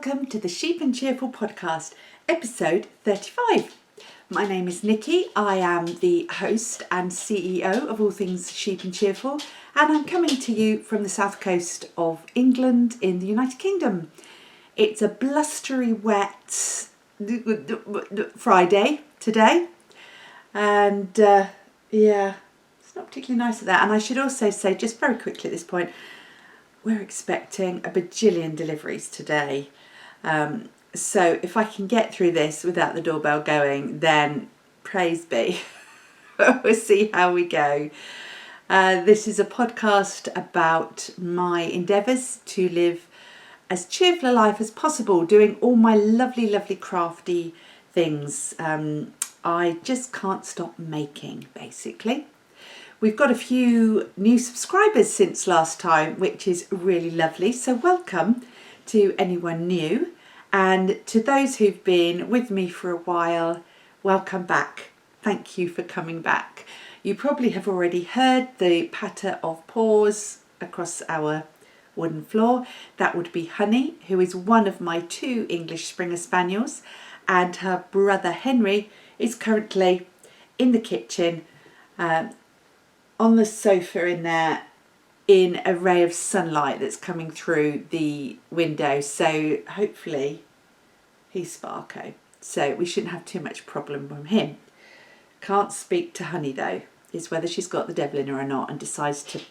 welcome to the Sheep and Cheerful podcast, episode 35. My name is Nicky. I am the host and CEO of all things Sheep and Cheerful, and I'm coming to you from the south coast of England in the United Kingdom. It's a blustery, wet Friday today, and it's not particularly nice at that. And I should also say, just very quickly at this point, we're expecting a bajillion deliveries today. So if I can get through this without the doorbell going, then praise be. We'll see how we go. This is a podcast about my endeavours to live as cheerful a life as possible, doing all my lovely, lovely crafty things. I just can't stop making, basically. We've got a few new subscribers since last time, which is really lovely. So welcome to anyone new. And to those who've been with me for a while, welcome back. Thank you for coming back. You probably have already heard the patter of paws across our wooden floor. That would be Honey, who is one of my two English Springer Spaniels, and her brother Henry is currently in the kitchen, on the sofa in there, in a ray of sunlight that's coming through the window. So hopefully he's Sparko. So we shouldn't have too much problem from him. Can't speak to Honey though, is whether she's got the devil in her or not and decides to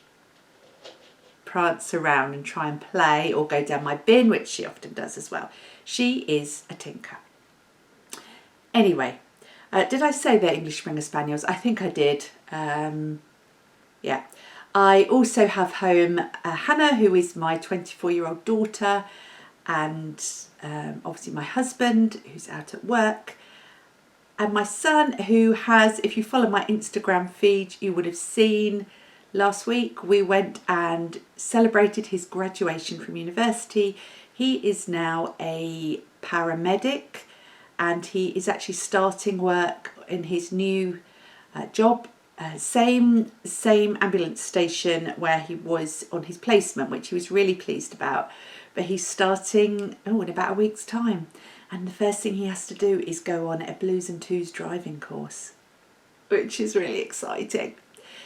prance around and try and play or go down my bin, which she often does as well. She is a tinker. Anyway, did I say they're English Springer Spaniels? I think I did. Yeah. I also have home Hannah, who is my 24-year-old daughter, and obviously my husband, who's out at work, and my son, who has, if you follow my Instagram feed, you would have seen last week we went and celebrated his graduation from university. He is now a paramedic, and he is actually starting work in his new job. Same ambulance station where he was on his placement, which he was really pleased about. But he's starting in about a week's time, and the first thing he has to do is go on a Blues and Twos driving course, which is really exciting.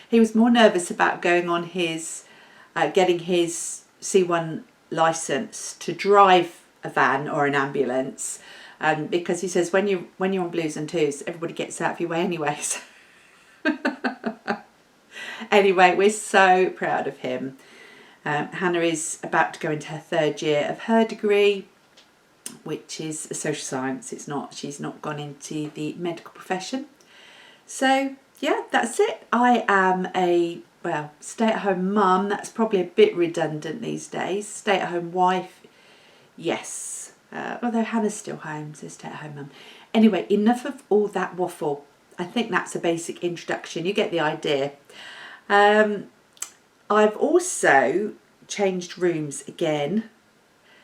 He was more nervous about going on his getting his C1 license to drive a van or an ambulance, because he says when you're on Blues and Twos, everybody gets out of your way anyway. So anyway, we're so proud of him. Hannah is about to go into her third year of her degree, which is social science. She's not gone into the medical profession. So yeah, that's it. I am a stay-at-home mum. That's probably a bit redundant these days. Stay-at-home wife, yes. Although Hannah's still home, so stay-at-home mum. Anyway, enough of all that waffle. I think that's a basic introduction. You get the idea. I've also changed rooms again.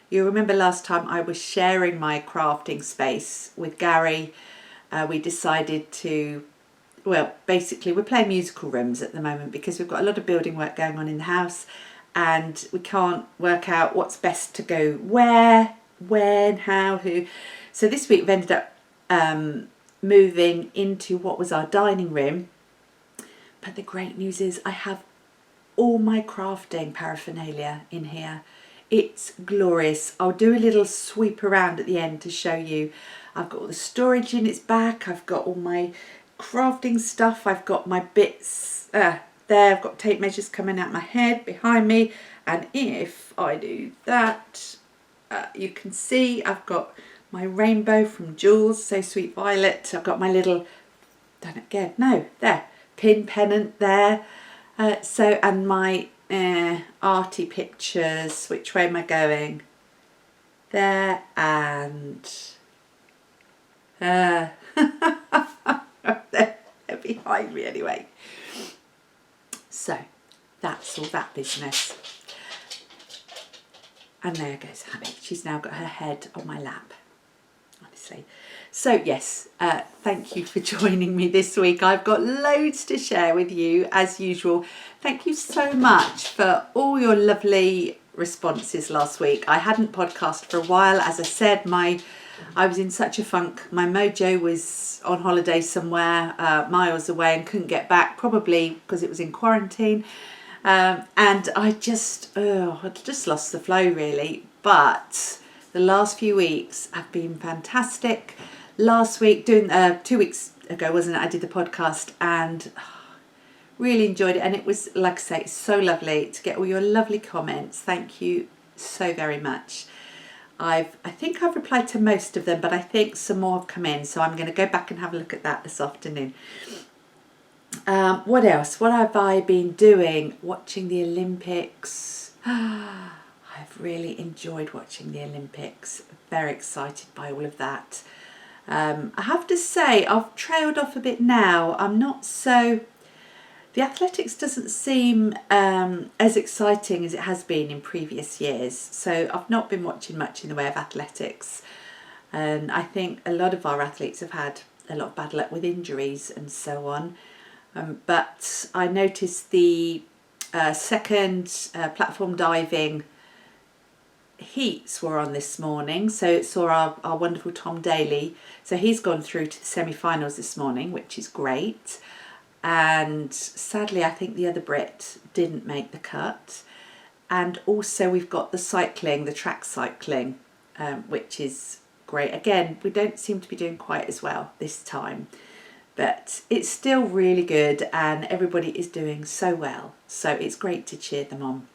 You remember last time I was sharing my crafting space with Gary. We decided to, basically we're playing musical rooms at the moment because we've got a lot of building work going on in the house, and we can't work out what's best to go where, when, how, who. So this week we've ended up moving into what was our dining room. But the great news is I have all my crafting paraphernalia in here. It's glorious. I'll do a little sweep around at the end to show you. I've got all the storage in its back. I've got all my crafting stuff. I've got my bits there. I've got tape measures coming out my head behind me. And if I do that, you can see I've got my rainbow from Jules, So Sweet Violet. I've got my little, pin pennant there. And my arty pictures. Which way am I going? There and they're behind me anyway. So that's all that business. And there goes Honey. She's now got her head on my lap. Honestly. So yes, thank you for joining me this week. I've got loads to share with you as usual. Thank you so much for all your lovely responses last week. I hadn't podcasted for a while. As I said, I was in such a funk. My mojo was on holiday somewhere, miles away, and couldn't get back, probably because it was in quarantine. And I just lost the flow really. But the last few weeks have been fantastic. Last week, 2 weeks ago, wasn't it? I did the podcast and really enjoyed it. And it was, like I say, so lovely to get all your lovely comments. Thank you so very much. I think I've replied to most of them, but I think some more have come in, so I'm going to go back and have a look at that this afternoon. What else? What have I been doing? Watching the Olympics. I've really enjoyed watching the Olympics. Very excited by all of that. I have to say, I've trailed off a bit now. I'm not so... The athletics doesn't seem as exciting as it has been in previous years. So I've not been watching much in the way of athletics. And I think a lot of our athletes have had a lot of bad luck with injuries and so on. But I noticed the second platform diving heats were on this morning. So it saw our wonderful Tom Daly. So he's gone through to the semi-finals this morning, which is great. And sadly, I think the other Brit didn't make the cut. And also we've got the track cycling, which is great. Again, we don't seem to be doing quite as well this time, but it's still really good and everybody is doing so well. So it's great to cheer them on.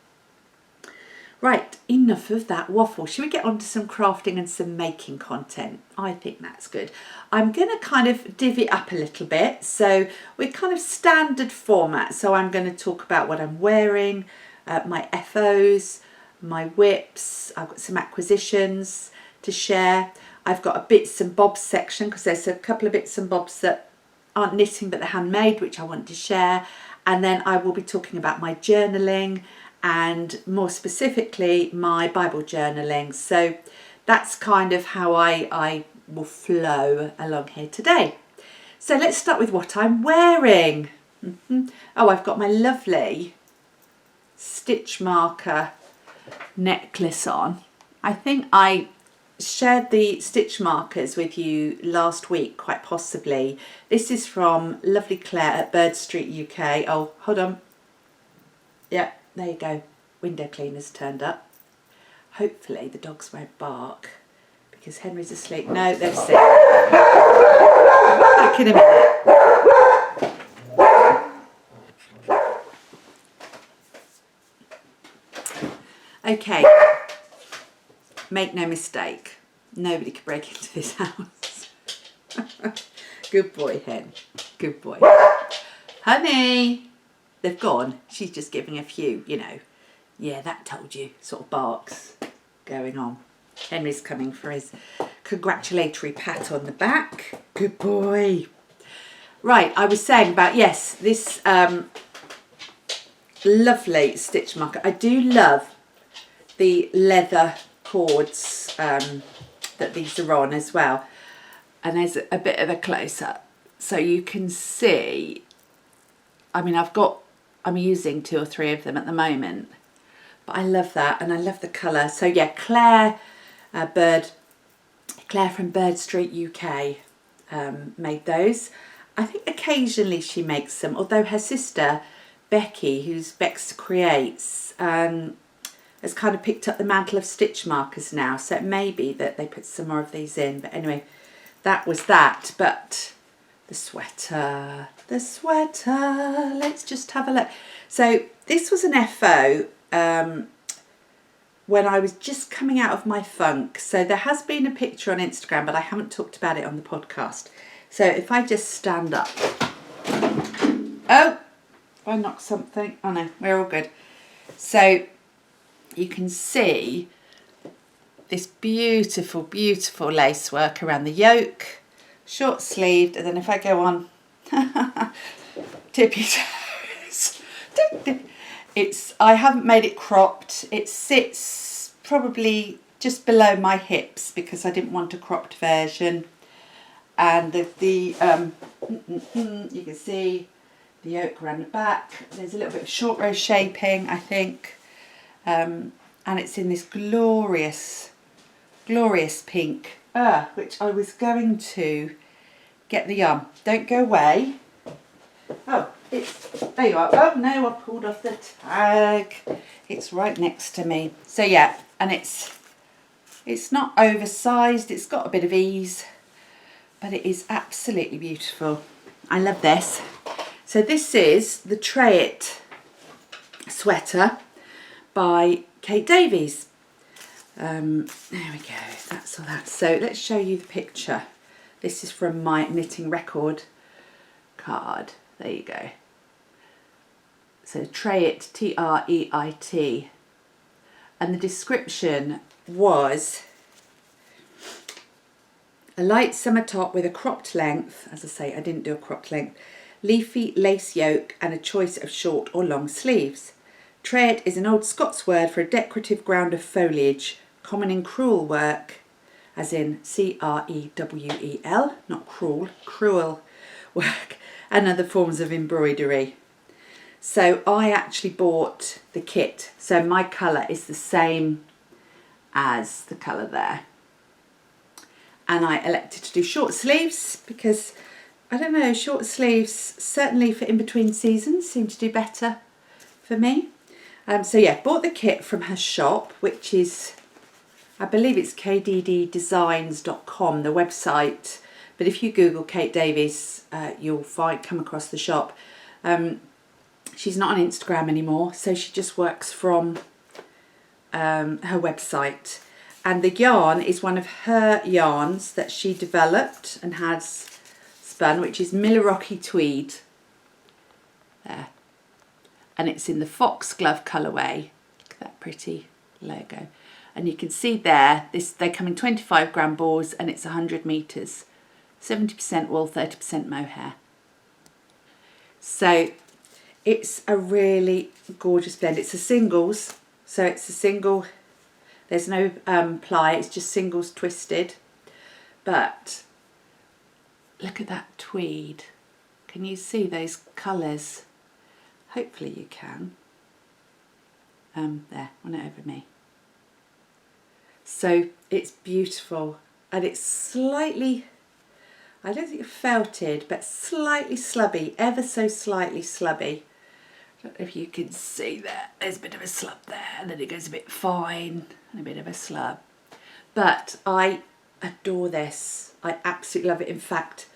Right, enough of that waffle. Should we get on to some crafting and some making content? I think that's good. I'm going to kind of divvy up a little bit. So we're kind of standard format. So I'm going to talk about what I'm wearing, my FOs, my whips. I've got some acquisitions to share. I've got a bits and bobs section because there's a couple of bits and bobs that aren't knitting but they're handmade, which I want to share. And then I will be talking about my journaling and more specifically my Bible journaling. So that's kind of how I will flow along here today. So let's start with what I'm wearing. Oh, I've got my lovely stitch marker necklace on. I think I shared the stitch markers with you last week, quite possibly. This is from lovely Claire at Bird Street UK. Oh, hold on. Yeah. There you go, window cleaner's turned up. Hopefully the dogs won't bark because Henry's asleep. No, they're asleep. Back in a minute. Okay, make no mistake, nobody could break into this house. Good boy, Hen, good boy. Honey! They've gone. She's just giving a few, yeah, that told you, sort of barks going on. Henry's coming for his congratulatory pat on the back. Good boy. Right, I was saying about, yes, this lovely stitch marker. I do love the leather cords that these are on as well. And there's a bit of a close-up. So you can see, I mean, I'm using 2 or 3 of them at the moment, but I love that and I love the colour. So yeah, Claire from Bird Street UK made those. I think occasionally she makes them, although her sister Becky, who's Bex Creates, has kind of picked up the mantle of stitch markers now, so it may be that they put some more of these in. But anyway, that was that. But the sweater, let's just have a look. So this was an FO when I was just coming out of my funk. So there has been a picture on Instagram, but I haven't talked about it on the podcast. So if I just stand up. Oh, if I knock something. Oh no, we're all good. So you can see this beautiful, beautiful lace work around the yoke. Short sleeved, and then if I go on tippy toes, I haven't made it cropped. It sits probably just below my hips because I didn't want a cropped version. And you can see the yoke around the back. There's a little bit of short row shaping, I think. and it's in this glorious pink, which I was going to get the yarn. Don't go away. Oh, there you are. Oh no, I pulled off the tag. It's right next to me. So yeah, and it's not oversized. It's got a bit of ease, but it is absolutely beautiful. I love this. So this is the Treit sweater by Kate Davies. There we go, that's all that. So let's show you the picture. This is from my knitting record card. There you go. So Treit, Treit. And the description was a light summer top with a cropped length. As I say, I didn't do a cropped length. Leafy lace yoke and a choice of short or long sleeves. Treit is an old Scots word for a decorative ground of foliage, common in crewel work, as in C-R-E-W-E-L, not cruel, cruel work, and other forms of embroidery. So I actually bought the kit. So my colour is the same as the colour there. And I elected to do short sleeves because, I don't know, short sleeves, certainly for in between seasons, seem to do better for me. So yeah, bought the kit from her shop, which is, I believe it's kdddesigns.com, the website. But if you Google Kate Davies, you'll come across the shop. She's not on Instagram anymore, so she just works from her website. And the yarn is one of her yarns that she developed and has spun, which is Milarrochy Tweed. There. And it's in the Foxglove colourway. Look at that pretty logo. And you can see there, they come in 25 gram balls and it's 100 metres. 70% wool, 30% mohair. So it's a really gorgeous blend. It's a singles, so it's a single, there's no ply, it's just singles twisted. But look at that tweed. Can you see those colours? Hopefully you can. There, run it over me. So it's beautiful, and it's slightly, I don't think felted, but slightly slubby, ever so slightly slubby. I don't know if you can see that. There's a bit of a slub there, and then it goes a bit fine, and a bit of a slub. But I adore this. I absolutely love it. In fact,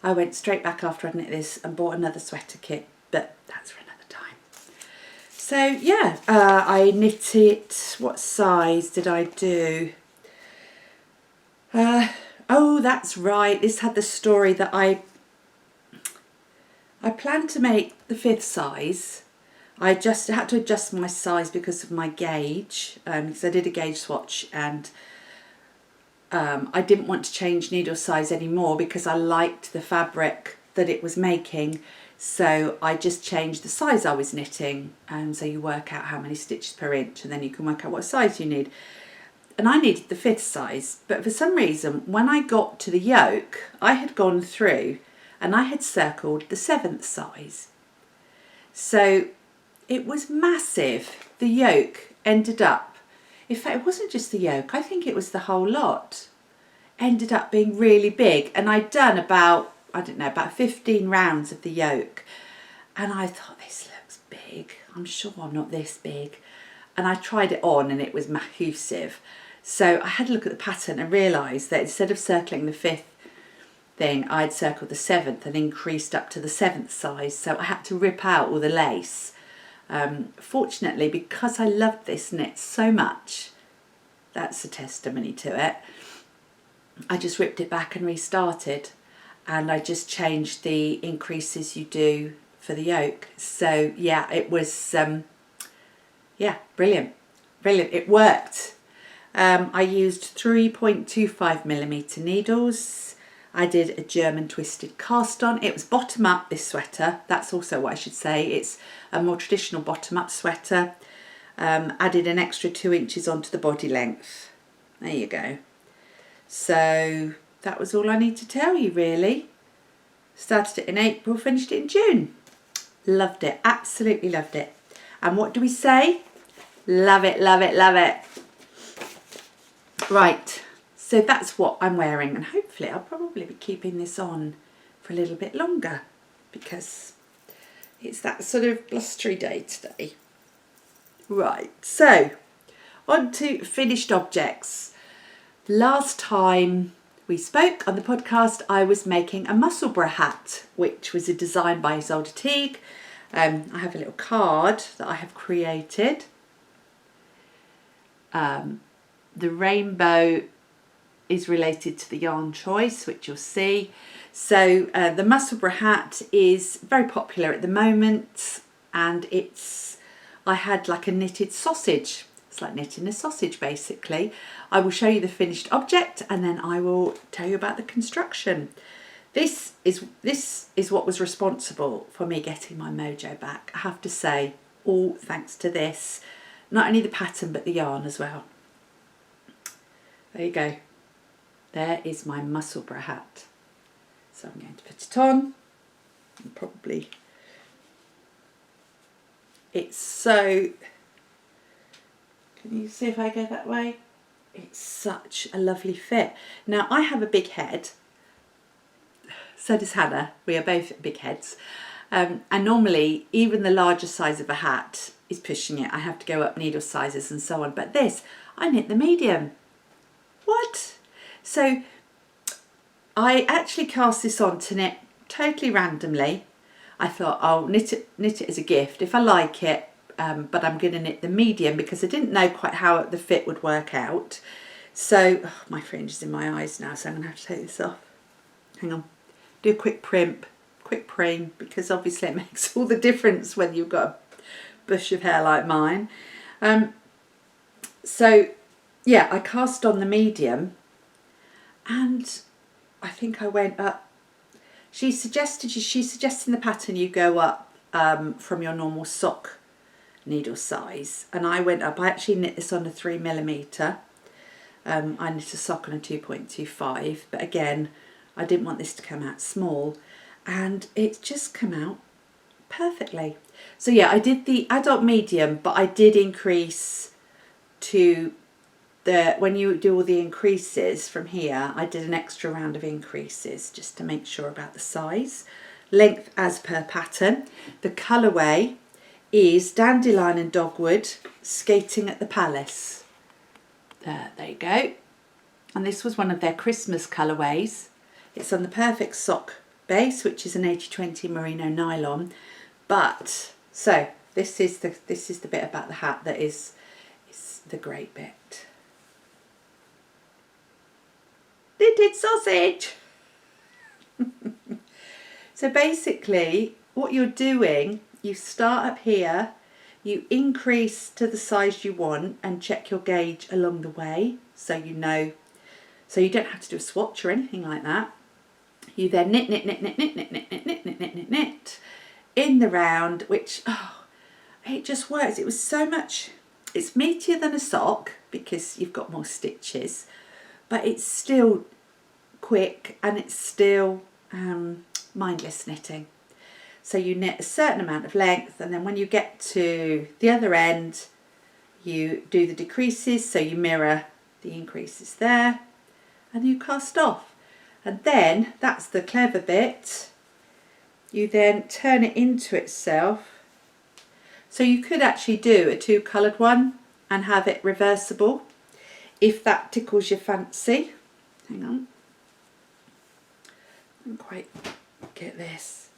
I went straight back after I'd knit this and bought another sweater kit, but that's for another time. So yeah, I knit it. What size did I do? Oh, that's right. This had the story that I planned to make the 5th size. I just had to adjust my size because of my gauge, because I did a gauge swatch, and I didn't want to change needle size anymore because I liked the fabric that it was making. So I just changed the size I was knitting, and so you work out how many stitches per inch, and then you can work out what size you need. And I needed the 5th size, but for some reason when I got to the yoke, I had gone through and I had circled the 7th size. So it was massive. The yoke ended up, in fact it wasn't just the yoke, I think it was the whole lot, ended up being really big. And I'd done about, I don't know, about 15 rounds of the yoke, and I thought, this looks big, I'm sure I'm not this big. And I tried it on and it was massive. So I had to look at the pattern and realised that instead of circling the 5th thing, I'd circled the 7th and increased up to the 7th size. So I had to rip out all the lace. Fortunately, because I loved this knit so much, that's a testimony to it, I just ripped it back and restarted. And I just changed the increases you do for the yoke. So yeah, it was, yeah, brilliant. Brilliant, it worked. I used 3.25mm needles. I did a German twisted cast on. It was bottom up, this sweater. That's also what I should say. It's a more traditional bottom up sweater. Added an extra 2 inches onto the body length. There you go. So that was all I need to tell you really. Started it in April, finished it in June. Loved it, absolutely loved it. And what do we say? Love it, love it, love it. Right, so that's what I'm wearing, and hopefully I'll probably be keeping this on for a little bit longer because it's that sort of blustery day today. Right, so on to finished objects. Last time we spoke on the podcast, I was making a Musselburgh hat, which was a design by Ysolda Teague. I have a little card that I have created. The rainbow is related to the yarn choice, which you'll see. So the Musselburgh hat is very popular at the moment, and I had like a knitted sausage. It's like knitting a sausage basically. I will show you the finished object and then I will tell you about the construction. This is what was responsible for me getting my mojo back. I have to say, all thanks to this. Not only the pattern but the yarn as well. There you go. There is my Musselburgh hat. So I'm going to put it on and probably it's so, can you see if I go that way? It's such a lovely fit. Now I have a big head, so does Hannah. We are both big heads. And normally even the larger size of a hat is pushing it. I have to go up needle sizes and so on. But this, I knit the medium. What? So I actually cast this on to knit totally randomly. I thought I'll knit it as a gift if I like it, but I'm going to knit the medium because I didn't know quite how the fit would work out. So my fringe is in my eyes now, so I'm going to have to take this off. Hang on. Do a quick preen, because obviously it makes all the difference when you've got a bush of hair like mine. So yeah, I cast on the medium and I think I went up. She's suggesting the pattern you go up from your normal sock needle size, and I went up. I actually knit this on a 3mm. I knit a sock on a 2.25, but again I didn't want this to come out small, and it's just come out perfectly. So yeah, I did the adult medium, but I did increase to when you do all the increases from here, I did an extra round of increases just to make sure about the size. Length as per pattern. The colourway is Dandelion and Dogwood, Skating at the Palace. There you go. And this was one of their Christmas colourways. It's on the Perfect Sock base, which is an 80/20 merino nylon. But so this is the bit about the hat that is the great bit. Knitted sausage. So basically what you're doing, you start up here, you increase to the size you want and check your gauge along the way, so you know, so you don't have to do a swatch or anything like that. You then knit in the round, which it just works. It was so much, it's meatier than a sock because you've got more stitches, but it's still quick and it's still mindless knitting. So you knit a certain amount of length, and then when you get to the other end you do the decreases, so you mirror the increases there and you cast off. And then that's the clever bit, you then turn it into itself. So you could actually do a two coloured one and have it reversible if that tickles your fancy. Hang on, I don't quite get this.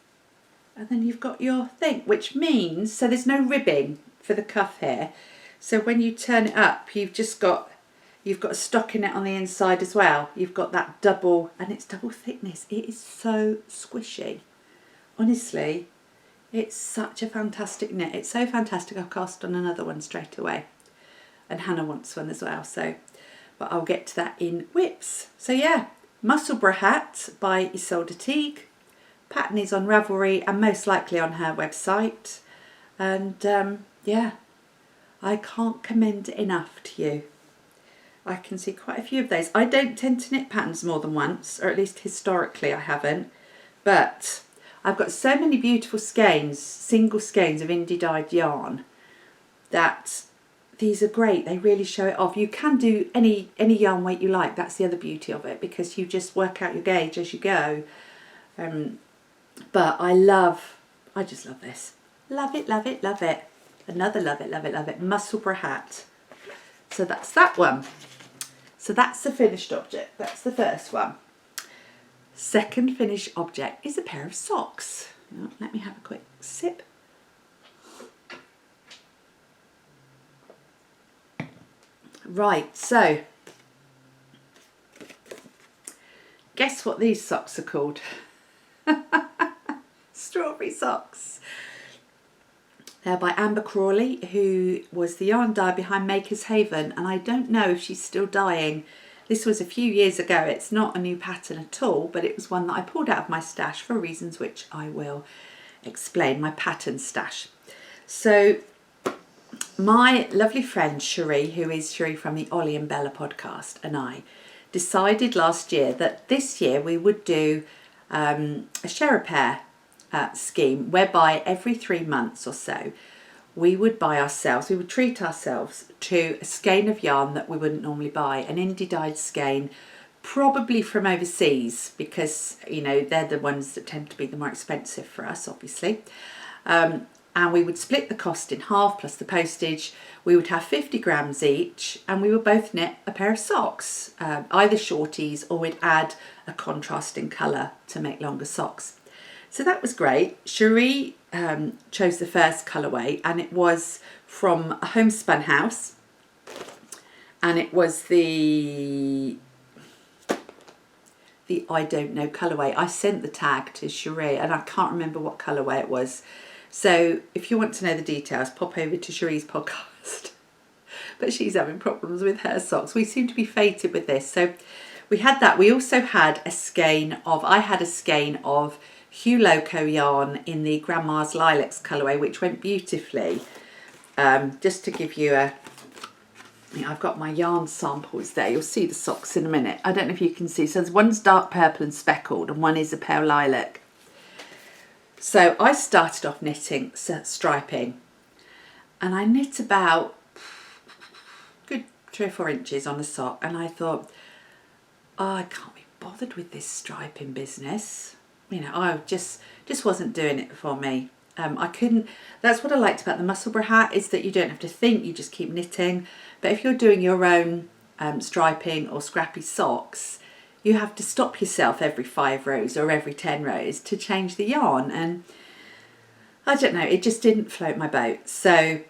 And then you've got your thing, which means, so there's no ribbing for the cuff here. So when you turn it up, you've got a stockinette on the inside as well. You've got that double, and it's double thickness. It is so squishy. Honestly, it's such a fantastic knit. It's so fantastic. I've cast on another one straight away. And Hannah wants one as well, so, but I'll get to that in whips. So yeah, Musselburgh hat by Ysolda Teague. Pattern is on Ravelry and most likely on her website. And yeah, I can't commend it enough to you. I can see quite a few of those. I don't tend to knit patterns more than once, or at least historically I haven't. But I've got so many beautiful skeins, single skeins of indie dyed yarn, that these are great. They really show it off. You can do any yarn weight you like. That's the other beauty of it, because you just work out your gauge as you go. But I just love this. Love it, love it, love it. Another love it, love it, love it. Musselburgh hat. So that's that one. So that's the finished object. That's the first one. Second finished object is a pair of socks. Now, let me have a quick sip. Right, so guess what these socks are called? Strawberry socks. They're by Amber Crawley, who was the yarn dyer behind Maker's Haven, and I don't know if she's still dyeing. This was a few years ago. It's not a new pattern at all, but it was one that I pulled out of my stash for reasons which I will explain, my pattern stash. So my lovely friend Cherie, who is Cherie from the Ollie and Bella podcast, and I decided last year that this year we would do a share a pair scheme, whereby every 3 months or so we would treat ourselves to a skein of yarn that we wouldn't normally buy, an indie dyed skein, probably from overseas, because you know they're the ones that tend to be the more expensive for us, obviously. And we would split the cost in half plus the postage. We would have 50 grams each, and we would both knit a pair of socks, either shorties, or we'd add a contrasting colour to make longer socks. So that was great. Cherie chose the first colourway, and it was from a homespun house, and it was the I don't know colourway. I sent the tag to Cherie, and I can't remember what colourway it was. So if you want to know the details, pop over to Cherie's podcast. But she's having problems with her socks. We seem to be fated with this. So we had that. We also had a skein of, I had a skein of Hugh Loco yarn in the Grandma's Lilacs colourway, which went beautifully. Just to give you I've got my yarn samples there. You'll see the socks in a minute. I don't know if you can see. So there's one's dark purple and speckled, and one is a pale lilac. So I started off knitting, striping, and I knit about good 3 or 4 inches on a sock, and I thought, oh, I can't be bothered with this striping business. You know, I just wasn't doing it for me. I couldn't. That's what I liked about the Musselburgh hat, is that you don't have to think, you just keep knitting. But if you're doing your own striping or scrappy socks, you have to stop yourself every 5 rows or every 10 rows to change the yarn, and I don't know, it just didn't float my boat. So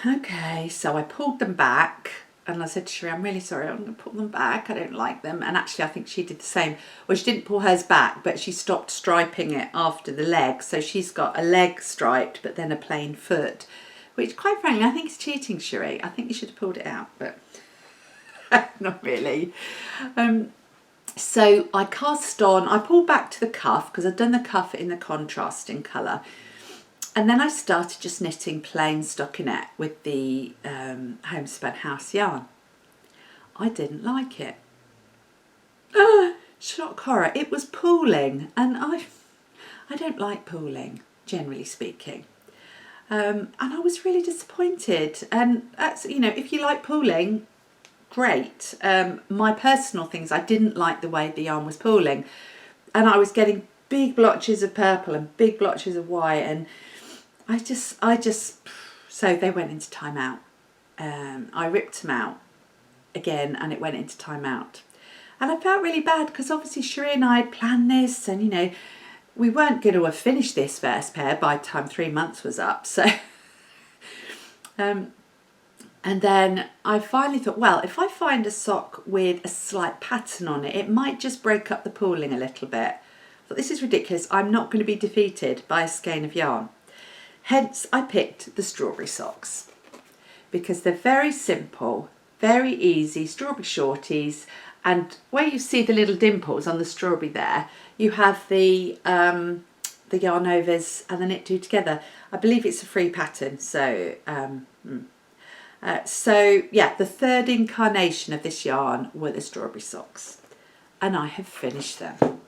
okay, so I pulled them back, and I said to Cherie, I'm really sorry, I'm going to pull them back, I don't like them. And actually I think she did the same. Well, she didn't pull hers back, but she stopped striping it after the leg, so she's got a leg striped but then a plain foot, which quite frankly I think is cheating, Cherie. I think you should have pulled it out, but not really. So I cast on, I pulled back to the cuff because I'd done the cuff in the contrasting colour, and then I started just knitting plain stockinette with the homespun house yarn. I didn't like it. Shock horror, it was pooling, and I don't like pooling, generally speaking. And I was really disappointed, and that's, you know, if you like pooling, great. My personal things, I didn't like the way the yarn was pooling, and I was getting big blotches of purple and big blotches of white, and I just so they went into timeout. I ripped them out again, and it went into timeout, and I felt really bad because obviously Cherie and I had planned this, and you know, we weren't going to have finished this first pair by the time 3 months was up. So and then I finally thought, well, if I find a sock with a slight pattern on it, it might just break up the pooling a little bit. But this is ridiculous. I'm not going to be defeated by a skein of yarn. Hence, I picked the strawberry socks because they're very simple, very easy, strawberry shorties. And where you see the little dimples on the strawberry there, you have the yarn overs and the knit two together. I believe it's a free pattern, so so yeah, the third incarnation of this yarn were the strawberry socks, and I have finished them.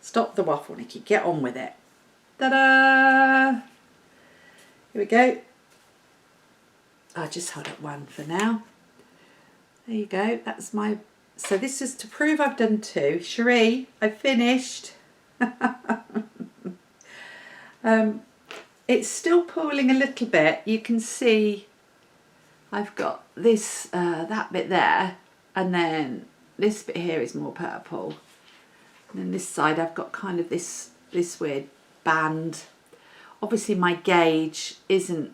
Stop the waffle, Nicky, get on with it. Ta-da! Here we go. I'll just hold up one for now. There you go, that's my, so this is to prove I've done 2. Cherie, I finished. It's still pooling a little bit. You can see I've got this, that bit there, and then this bit here is more purple. And then this side I've got kind of this weird band. Obviously my gauge isn't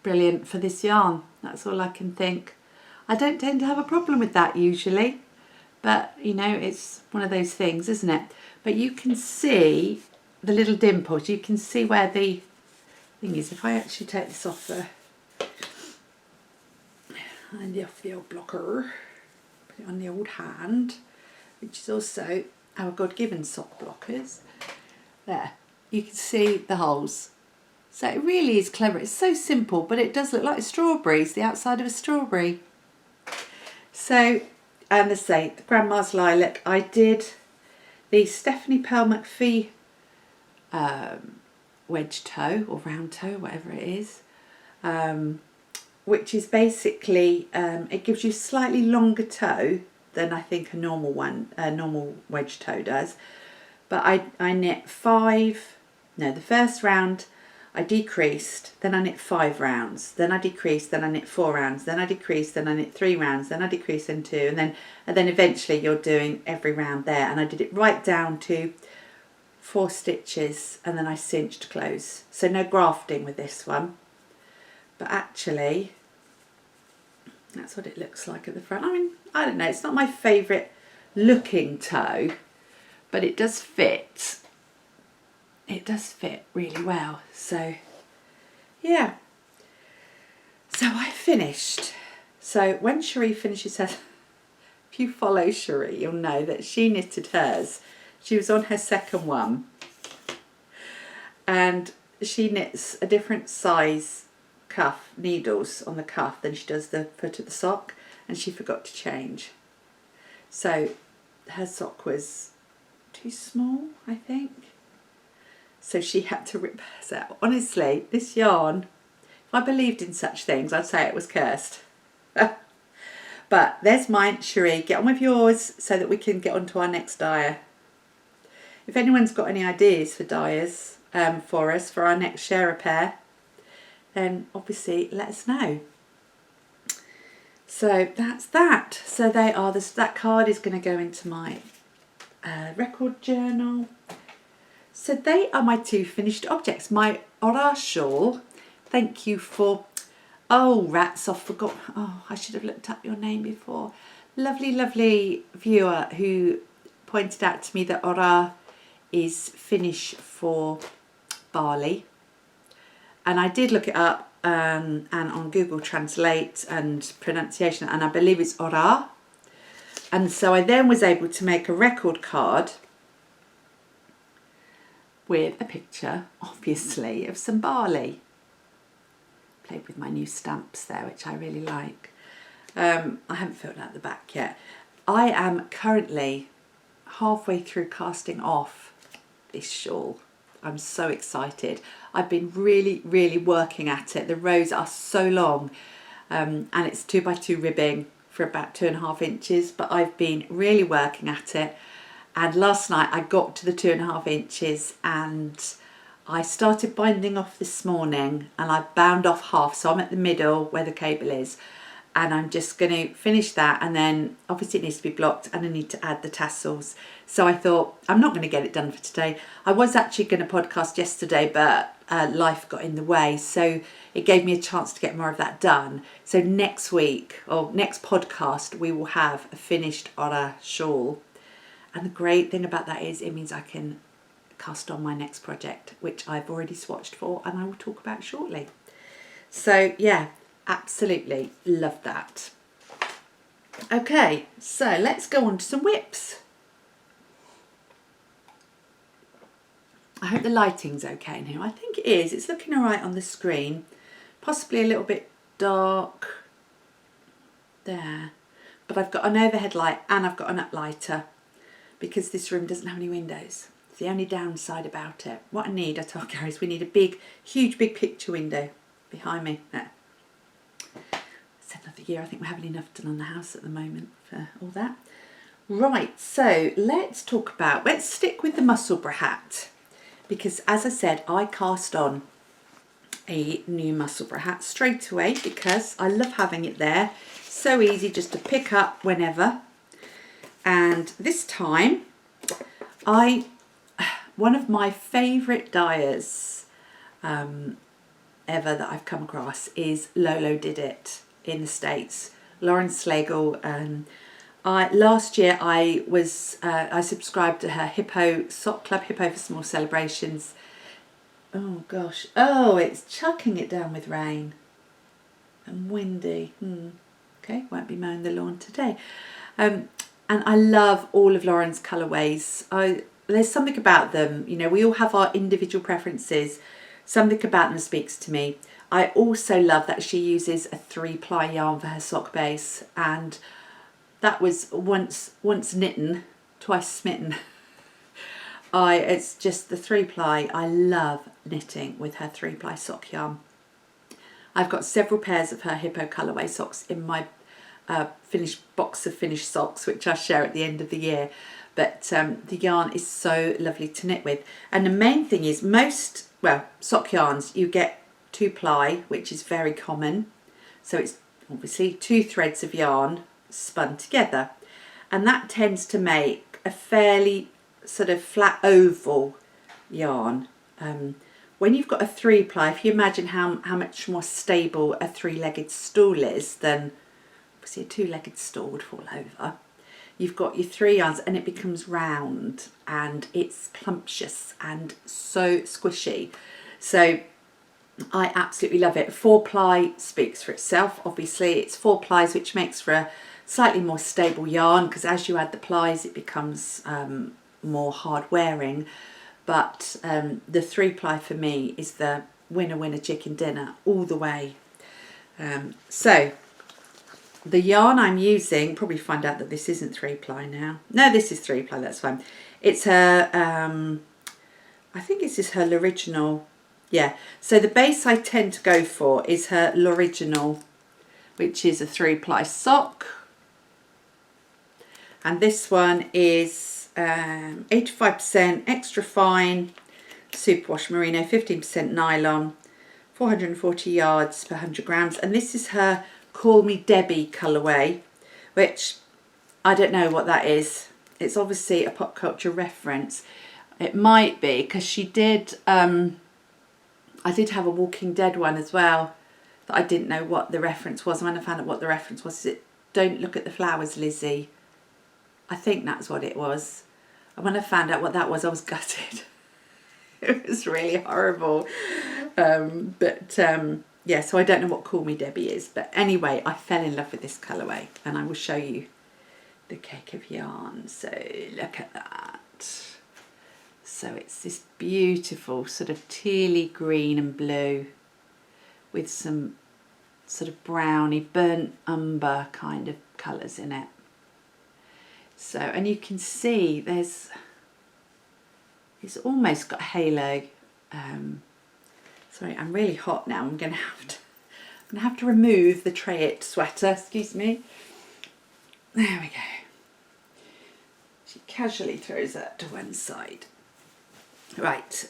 brilliant for this yarn. That's all I can think. I don't tend to have a problem with that usually, but you know, it's one of those things, isn't it? But you can see the little dimples. You can see where the thing is. If I actually take this off and off the old blocker, put it on the old hand, which is also our God-given sock blockers. There, you can see the holes. So it really is clever. It's so simple, but it does look like strawberries, the outside of a strawberry. So, and as I say, the Grandma's Lilac, I did the Stephanie Pearl McPhee wedge toe or round toe, whatever it is, which is basically, it gives you slightly longer toe than I think a normal wedge toe does. But I knit 5, no, the first round I decreased, then I knit 5 rounds, then I decreased, then I knit 4 rounds, then I decreased, then I knit 3 rounds, then I decreased in 2, and then eventually you're doing every round there. And I did it right down to 4 stitches, and then I cinched close. So no grafting with this one, but actually that's what it looks like at the front. I mean, I don't know, it's not my favourite looking toe, but it does fit. It does fit really well. So yeah, so I finished. So when Cherie finishes her, if you follow Cherie, you'll know that she knitted hers. She was on her second one, and she knits a different size cuff, needles on the cuff than she does the foot of the sock, and she forgot to change. So her sock was too small, I think. So she had to rip hers out. Honestly, this yarn, if I believed in such things, I'd say it was cursed. But there's mine, Cherie. Get on with yours so that we can get on to our next dyer. If anyone's got any ideas for dyers for us, for our next share a pair, then obviously let us know. So that's that. So they are, that card is going to go into my record journal. So they are my 2 finished objects. My Aura shawl, thank you for, oh rats, I forgot, oh I should have looked up your name before. Lovely, lovely viewer who pointed out to me that Aura is Finnish for barley. And I did look it up and on Google Translate and pronunciation, and I believe it's Aura. And so I then was able to make a record card with a picture, obviously, of some barley. Played with my new stamps there, which I really like. I haven't filled out the back yet. I am currently halfway through casting off this shawl. I'm so excited. I've been really, really working at it. The rows are so long, and it's 2x2 ribbing for about 2.5 inches, but I've been really working at it. And last night I got to the 2.5 inches and I started binding off this morning, and I bound off half, so I'm at the middle where the cable is, and I'm just going to finish that, and then obviously it needs to be blocked and I need to add the tassels. So I thought I'm not going to get it done for today. I was actually going to podcast yesterday, but life got in the way, so it gave me a chance to get more of that done. So next week, or next podcast, we will have a finished Aura shawl. And the great thing about that is it means I can cast on my next project, which I've already swatched for and I will talk about shortly. So yeah, absolutely love that. Okay, so let's go on to some whips. I hope the lighting's okay in here. I think it is. It's looking all right on the screen. Possibly a little bit dark there. But I've got an overhead light and I've got an uplighter, because this room doesn't have any windows. It's the only downside about it. What I need, I told Gary, is we need a big, huge, big picture window behind me. There. the year. I think we're having enough done on the house at the moment for all that. Right, so let's stick with the Musselburgh hat, because as I said, I cast on a new Musselburgh hat straight away because I love having it there. So easy just to pick up whenever. And this time, one of my favourite dyers ever that I've come across is Lolo Did It in the States. Lauren Slagle. Last year I subscribed to her Hippo Sock Club, Hippo for Small Celebrations. Oh gosh, oh, it's chucking it down with rain and windy. Okay, won't be mowing the lawn today. And I love all of Lauren's colourways. There's something about them, you know, we all have our individual preferences. Something about them speaks to me. I also love that she uses a 3-ply yarn for her sock base, and that was once knitten, twice smitten. It's just the 3-ply. I love knitting with her 3-ply sock yarn. I've got several pairs of her Hippo colourway socks in my box of finished socks, which I share at the end of the year. But the yarn is so lovely to knit with. And the main thing is most, well, sock yarns, you get 2-ply, which is very common. So it's obviously 2 threads of yarn spun together. And that tends to make a fairly sort of flat oval yarn. When you've got a 3-ply, if you imagine how much more stable a 3-legged stool is than obviously a 2-legged stool would fall over. You've got your 3 yarns and it becomes round and it's plumptious and so squishy. So I absolutely love it. 4-ply speaks for itself. Obviously it's 4 plies, which makes for a slightly more stable yarn, because as you add the plies it becomes more hard wearing. But the 3-ply for me is the winner chicken dinner all the way. So the yarn I'm using, probably find out that this isn't 3-ply now. No, this is 3-ply, that's fine. It's her, I think this is her L'Original. Yeah, so the base I tend to go for is her L'Original, which is a 3-ply sock. And this one is 85% extra fine superwash merino, 15% nylon, 440 yards per 100 grams. And this is her Call Me Debbie colourway, which I don't know what that is. It's obviously a pop culture reference. It might be because she did, I did have a Walking Dead one as well that I didn't know what the reference was. And when I found out what the reference was, it Don't Look at the Flowers, Lizzie. I think that's what it was. And when I found out what that was, I was gutted. It was really horrible. Yeah, so I don't know what Call Me Debbie is. But anyway, I fell in love with this colourway. And I will show you the cake of yarn. So look at that. So it's this beautiful sort of tealy green and blue with some sort of browny burnt umber kind of colours in it. So, and you can see it's almost got a halo. Sorry, I'm really hot now. I'm gonna have to remove the Treit sweater. Excuse me. There we go. She casually throws that to one side. Right.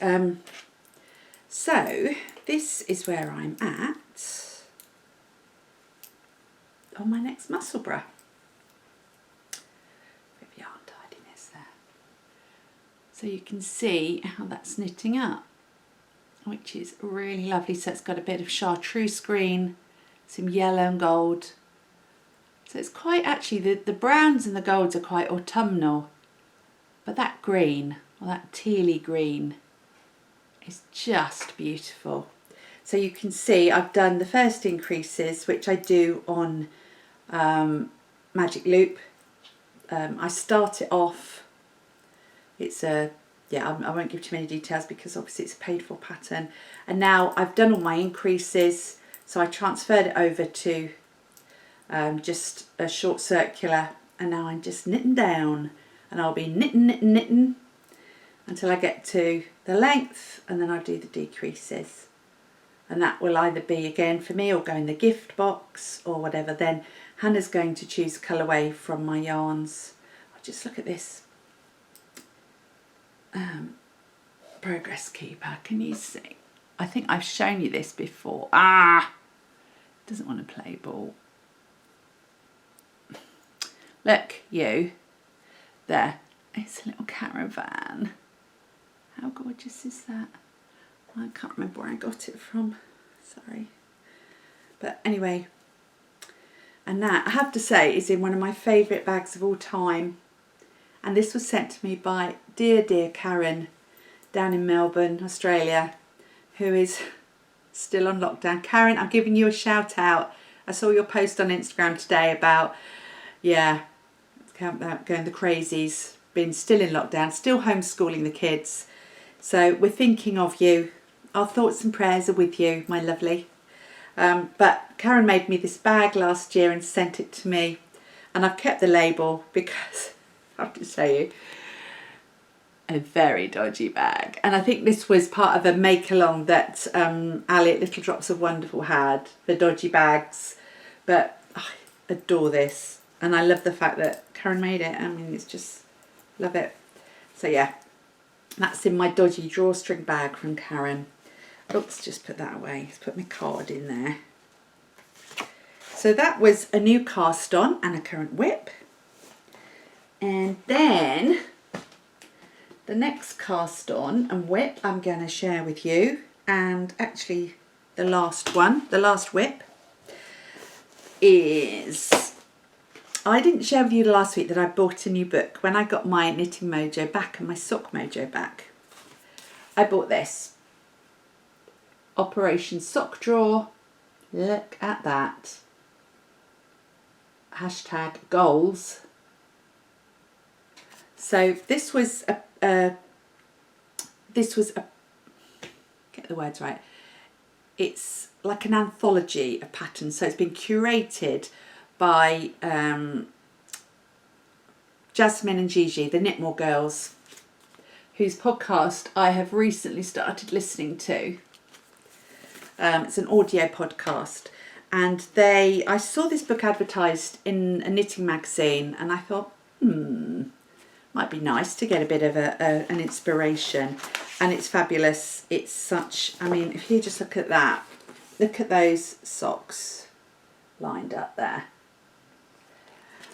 So this is where I'm at on my next Musselburgh. So you can see how that's knitting up, which is really lovely. So it's got a bit of chartreuse green, some yellow and gold. So it's quite, actually the browns and the golds are quite autumnal, but that green, or that tealy green, is just beautiful. So you can see I've done the first increases, which I do on Magic Loop. I start it off. It's I won't give too many details because obviously it's a paid for pattern. And now I've done all my increases, so I transferred it over to just a short circular, and now I'm just knitting down, and I'll be knitting until I get to the length, and then I'll do the decreases. and that will either be again for me or go in the gift box or whatever. Then Hannah's going to choose colourway from my yarns. I'll just look at this. Progress Keeper, can you see? I think I've shown you this before. Doesn't want to play ball. Look, you. There. It's a little caravan. How gorgeous is that? I can't remember where I got it from. Sorry. But anyway. And that, I have to say, is in one of my favourite bags of all time. And this was sent to me by dear Karen down in Melbourne, Australia, who is still on lockdown. Karen, I'm giving you a shout out. I saw your post on Instagram today about, going the crazies, being still in lockdown, still homeschooling the kids. So we're thinking of you. Our thoughts and prayers are with you, my lovely. But Karen made me this bag last year and sent it to me. And I've kept the label because, I have to show you, a very dodgy bag. And I think this was part of a make-along that Ali at Little Drops of Wonderful had, the dodgy bags. But I adore this. And I love the fact that Karen made it. I mean, it's just, love it. So yeah, that's in my dodgy drawstring bag from Karen. Oops, just put that away. Let's put my card in there. So that was a new cast on and a current whip. And then the next cast on and whip I'm going to share with you, and actually the last one, the last whip, is, I didn't share with you last week that I bought a new book. When I got my Knitting Mojo back and my Sock Mojo back, I bought this. Operation Sock Drawer. Look at that. Hashtag goals. So this was a get the words right. It's like an anthology of patterns. So it's been curated by Jasmine and Gigi, the Knitmore girls, whose podcast I have recently started listening to. It's an audio podcast, and I saw this book advertised in a knitting magazine, and I thought, might be nice to get a bit of an inspiration. And it's fabulous. It's such, I mean, if you just look at that, look at those socks lined up there.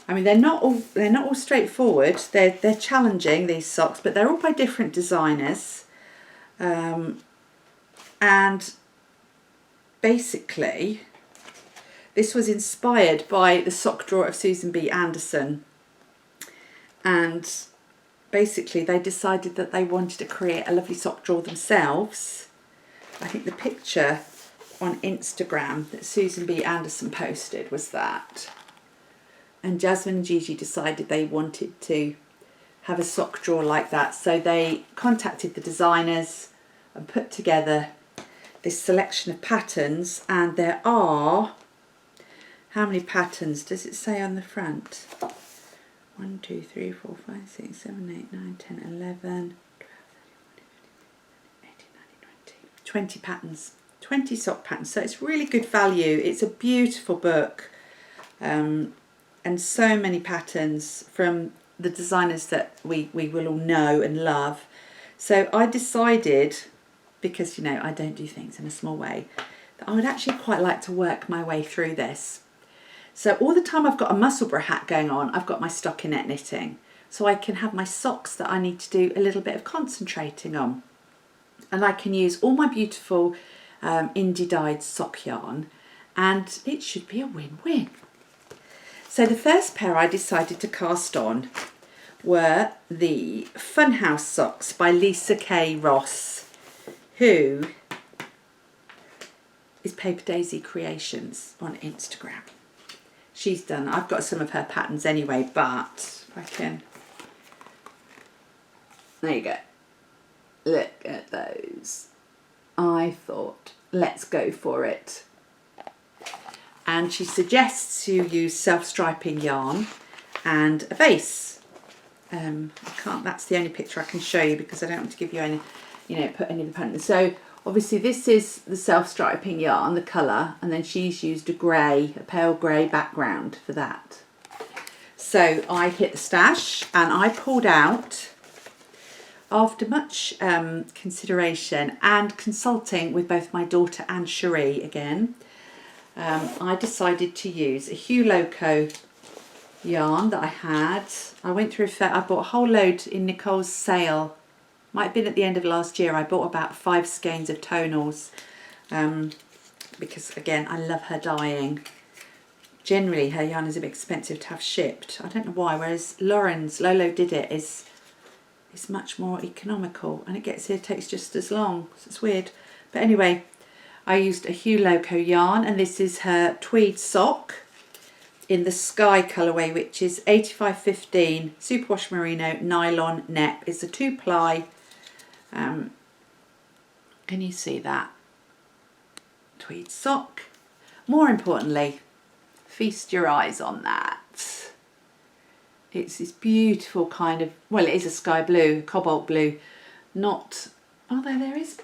I mean, they're not all straightforward. They're challenging, these socks, but they're all by different designers. And basically, this was inspired by the sock drawer of Susan B. Anderson. And basically, they decided that they wanted to create a lovely sock drawer themselves. I think the picture on Instagram that Susan B. Anderson posted was that. And Jasmine and Gigi decided they wanted to have a sock drawer like that. So they contacted the designers and put together this selection of patterns. And there are, how many patterns does it say on the front? 1, 2, 3, 4, 5, 6, 7, 8, 9, 10, 11, 12, 13, 14, 15, 18, 19, 20 patterns. 20 sock patterns. So it's really good value. It's a beautiful book. And so many patterns from the designers that we will all know and love. So I decided, because, you know, I don't do things in a small way, that I would actually quite like to work my way through this. So all the time I've got a Musselburgh hat going on, I've got my stockinette knitting. So I can have my socks that I need to do a little bit of concentrating on. And I can use all my beautiful indie dyed sock yarn, and it should be a win-win. So the first pair I decided to cast on were the Funhouse socks by Lisa K. Ross, who is Paper Daisy Creations on Instagram. She's done, I've got some of her patterns anyway, but I can, there you go. Look at those. I thought, let's go for it. And she suggests you use self-striping yarn and a vase. That's the only picture I can show you because I don't want to give you any, put any of the patterns. So Obviously this is the self-striping yarn, the colour, and then she's used a pale grey background for that. So I hit the stash and I pulled out, after much consideration and consulting with both my daughter and Cherie again, I decided to use a Hue Loco yarn that I had. I went through I bought a whole load in Nicole's sale. Might have been at the end of last year. I bought about 5 skeins of tonals because, again, I love her dyeing. Generally, her yarn is a bit expensive to have shipped. I don't know why, whereas Lauren's, Lolo Did It, is much more economical and it gets here, takes just as long. So it's weird. But anyway, I used a Hue Loco yarn, and this is her Tweed Sock in the Sky colourway, which is 8515 superwash merino nylon nep. It's a 2-ply. Can you see that? Tweed sock. More importantly, feast your eyes on that. It's this beautiful kind of, well, it is a sky blue, cobalt blue, not, although there is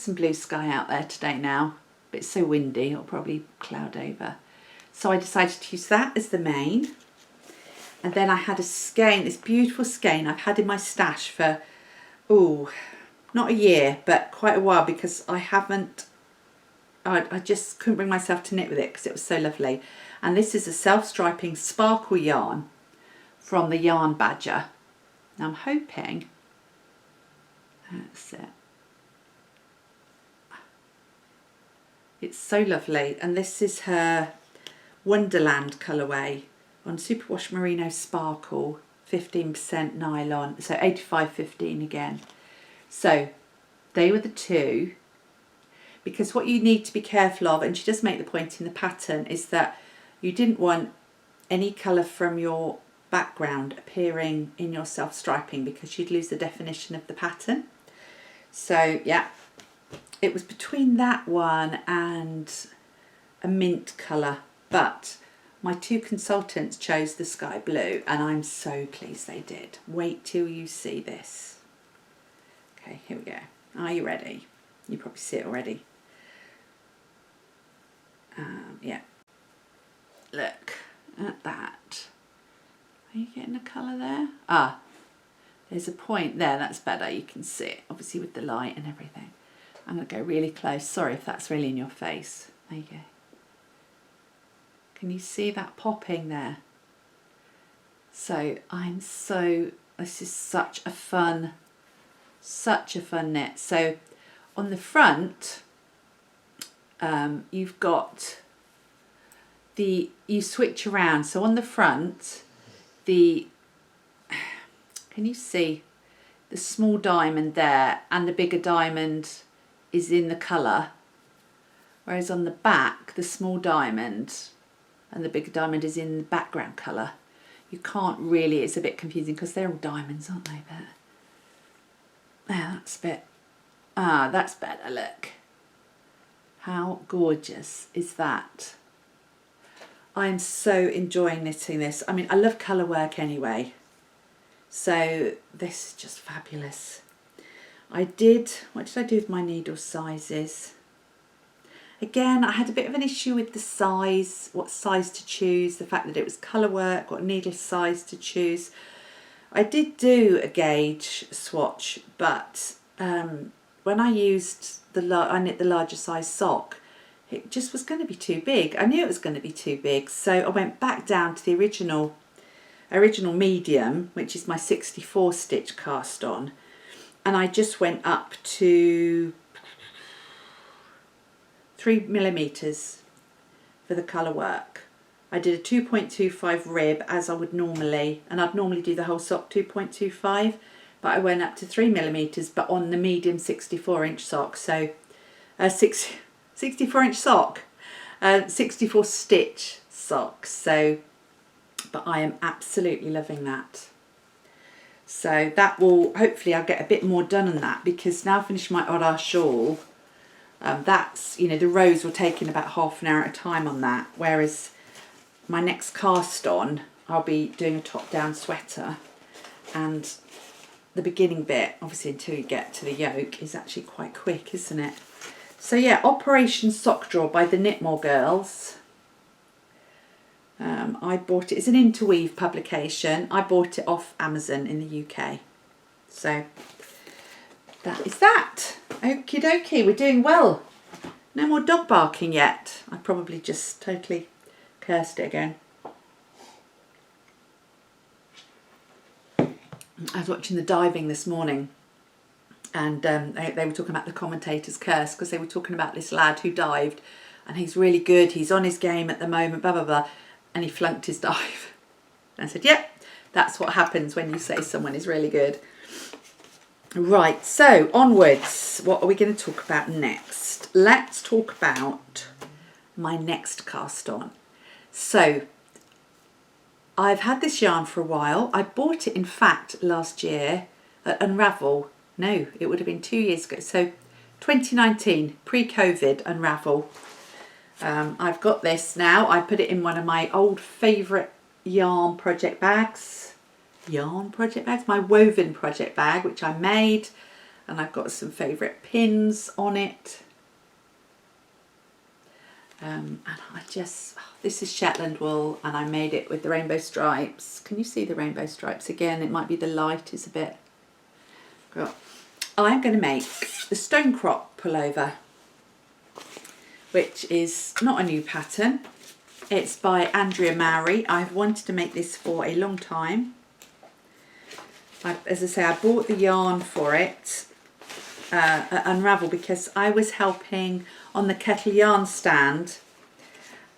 some blue sky out there today now, but it's so windy, it'll probably cloud over. So I decided to use that as the main. And then I had a skein, this beautiful skein I've had in my stash for, not a year, but quite a while, because I just couldn't bring myself to knit with it because it was so lovely. And this is a self-striping sparkle yarn from the Yarn Badger. Now I'm hoping, that's it. It's so lovely. And this is her Wonderland colourway on superwash merino sparkle, 15% nylon, so 8515 again. So they were the two, because what you need to be careful of, and she does make the point in the pattern, is that you didn't want any colour from your background appearing in your self-striping because you'd lose the definition of the pattern. So yeah, it was between that one and a mint colour, but my two consultants chose the sky blue and I'm so pleased they did. Wait till you see this. Okay, here we go. Are you ready? You probably see it already. Yeah. Look at that. Are you getting the colour there? Ah, there's a point there. That's better. You can see it, obviously, with the light and everything. I'm going to go really close. Sorry if that's really in your face. There you go. Can you see that popping there? So this is such a fun knit. So on the front, you've got you switch around. So on the front, can you see the small diamond there and the bigger diamond is in the colour, whereas on the back, the small diamond and the bigger diamond is in the background colour. You can't really, it's a bit confusing because they're all diamonds, aren't they? But yeah, that's better, look. How gorgeous is that? I'm so enjoying knitting this. I mean, I love colour work anyway, so this is just fabulous. What did I do with my needle sizes? Again, I had a bit of an issue with the size, what size to choose, the fact that it was colour work, what needle size to choose. I did do a gauge swatch, but when I used I knit the larger size sock, it just was going to be too big. I knew it was going to be too big, so I went back down to the original medium, which is my 64 stitch cast on, and I just went up to 3mm for the colour work. I did a 2.25 rib as I would normally, and I'd normally do the whole sock 2.25, but I went up to 3mm, but on the medium 64-inch sock, so 64-inch sock, 64 stitch sock. So, but I am absolutely loving that. So that will, hopefully I'll get a bit more done on that, because now I've finished my Orar shawl, that's, you know, the rows will take in about half an hour at a time on that, whereas my next cast on, I'll be doing a top-down sweater, and the beginning bit, obviously until you get to the yoke, is actually quite quick, isn't it? So yeah, Operation Sock Drawer by the Knitmore girls. I bought it, it's an interweave publication. I bought it off Amazon in the UK. So that is that. Okie dokie, we're doing well. No more dog barking yet. I probably just totally cursed it again. I was watching the diving this morning, and they were talking about the commentator's curse, because they were talking about this lad who dived, and he's really good, he's on his game at the moment, blah blah blah, and he flunked his dive. And I said, yep, that's what happens when you say someone is really good. Right, so onwards, what are we going to talk about next? Let's talk about my next cast on. So I've had this yarn for a while. I bought it in fact last year at Unravel. No, it would have been 2 years ago. So 2019, pre-COVID Unravel. I've got this now. I put it in one of my old favourite yarn project bags. My woven project bag, which I made, and I've got some favourite pins on it. And this is Shetland wool, and I made it with the rainbow stripes. Can you see the rainbow stripes again? It might be the light is a bit. I'm going to make the Stonecrop pullover, which is not a new pattern. It's by Andrea Mowry. I've wanted to make this for a long time. As I say, I bought the yarn for it at Unravel because I was helping on the kettle yarn stand,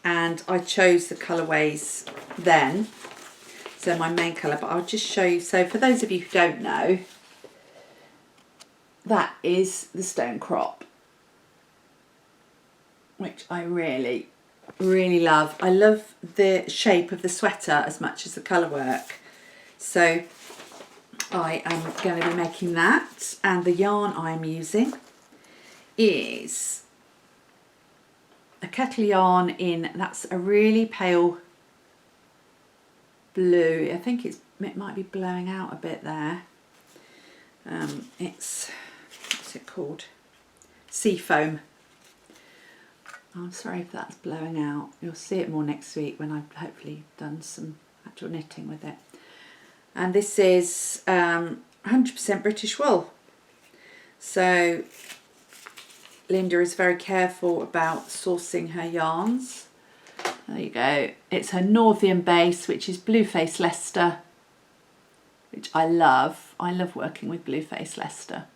and I chose the colourways then. So my main colour, but I'll just show you. So for those of you who don't know, that is the Stonecrop, which I really, really love. I love the shape of the sweater as much as the colour work. So I am going to be making that, and the yarn I'm using is a kettle yarn that's a really pale blue. I think it might be blowing out a bit there. It's, what's it called? Seafoam. I'm sorry if that's blowing out. You'll see it more next week when I've hopefully done some actual knitting with it. And this is 100% British wool. So Linda is very careful about sourcing her yarns. There you go. It's her Northiam base, which is Blueface Leicester, which I love. I love working with Blueface Leicester.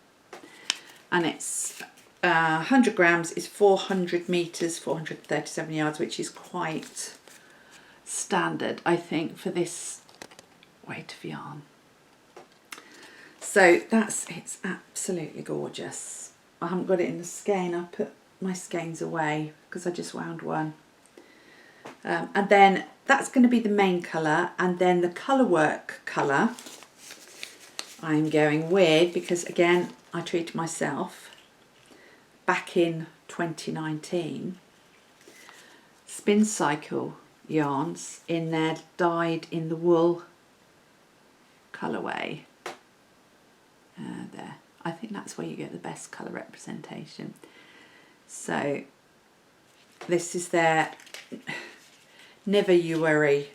And it's 100 grams is 400 metres, 437 yards, which is quite standard, I think, for this weight of yarn. So it's absolutely gorgeous. I haven't got it in the skein. I put my skeins away because I just wound one. And then that's going to be the main colour, and then the colour work colour I'm going with, because again I treated myself back in 2019, Spincycle yarns in their dyed in the wool colourway. There, I think that's where you get the best colour representation. So this is their Neveruary.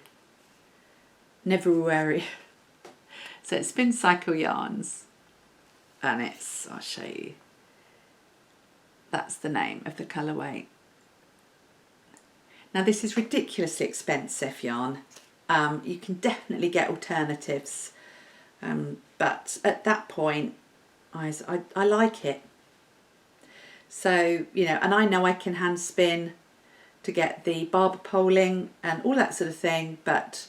So it's Spincycle yarns, and I'll show you, that's the name of the colourway. Now this is ridiculously expensive yarn. You can definitely get alternatives, but at that point I like it. So, you know, and I know I can hand spin to get the barber poling and all that sort of thing, but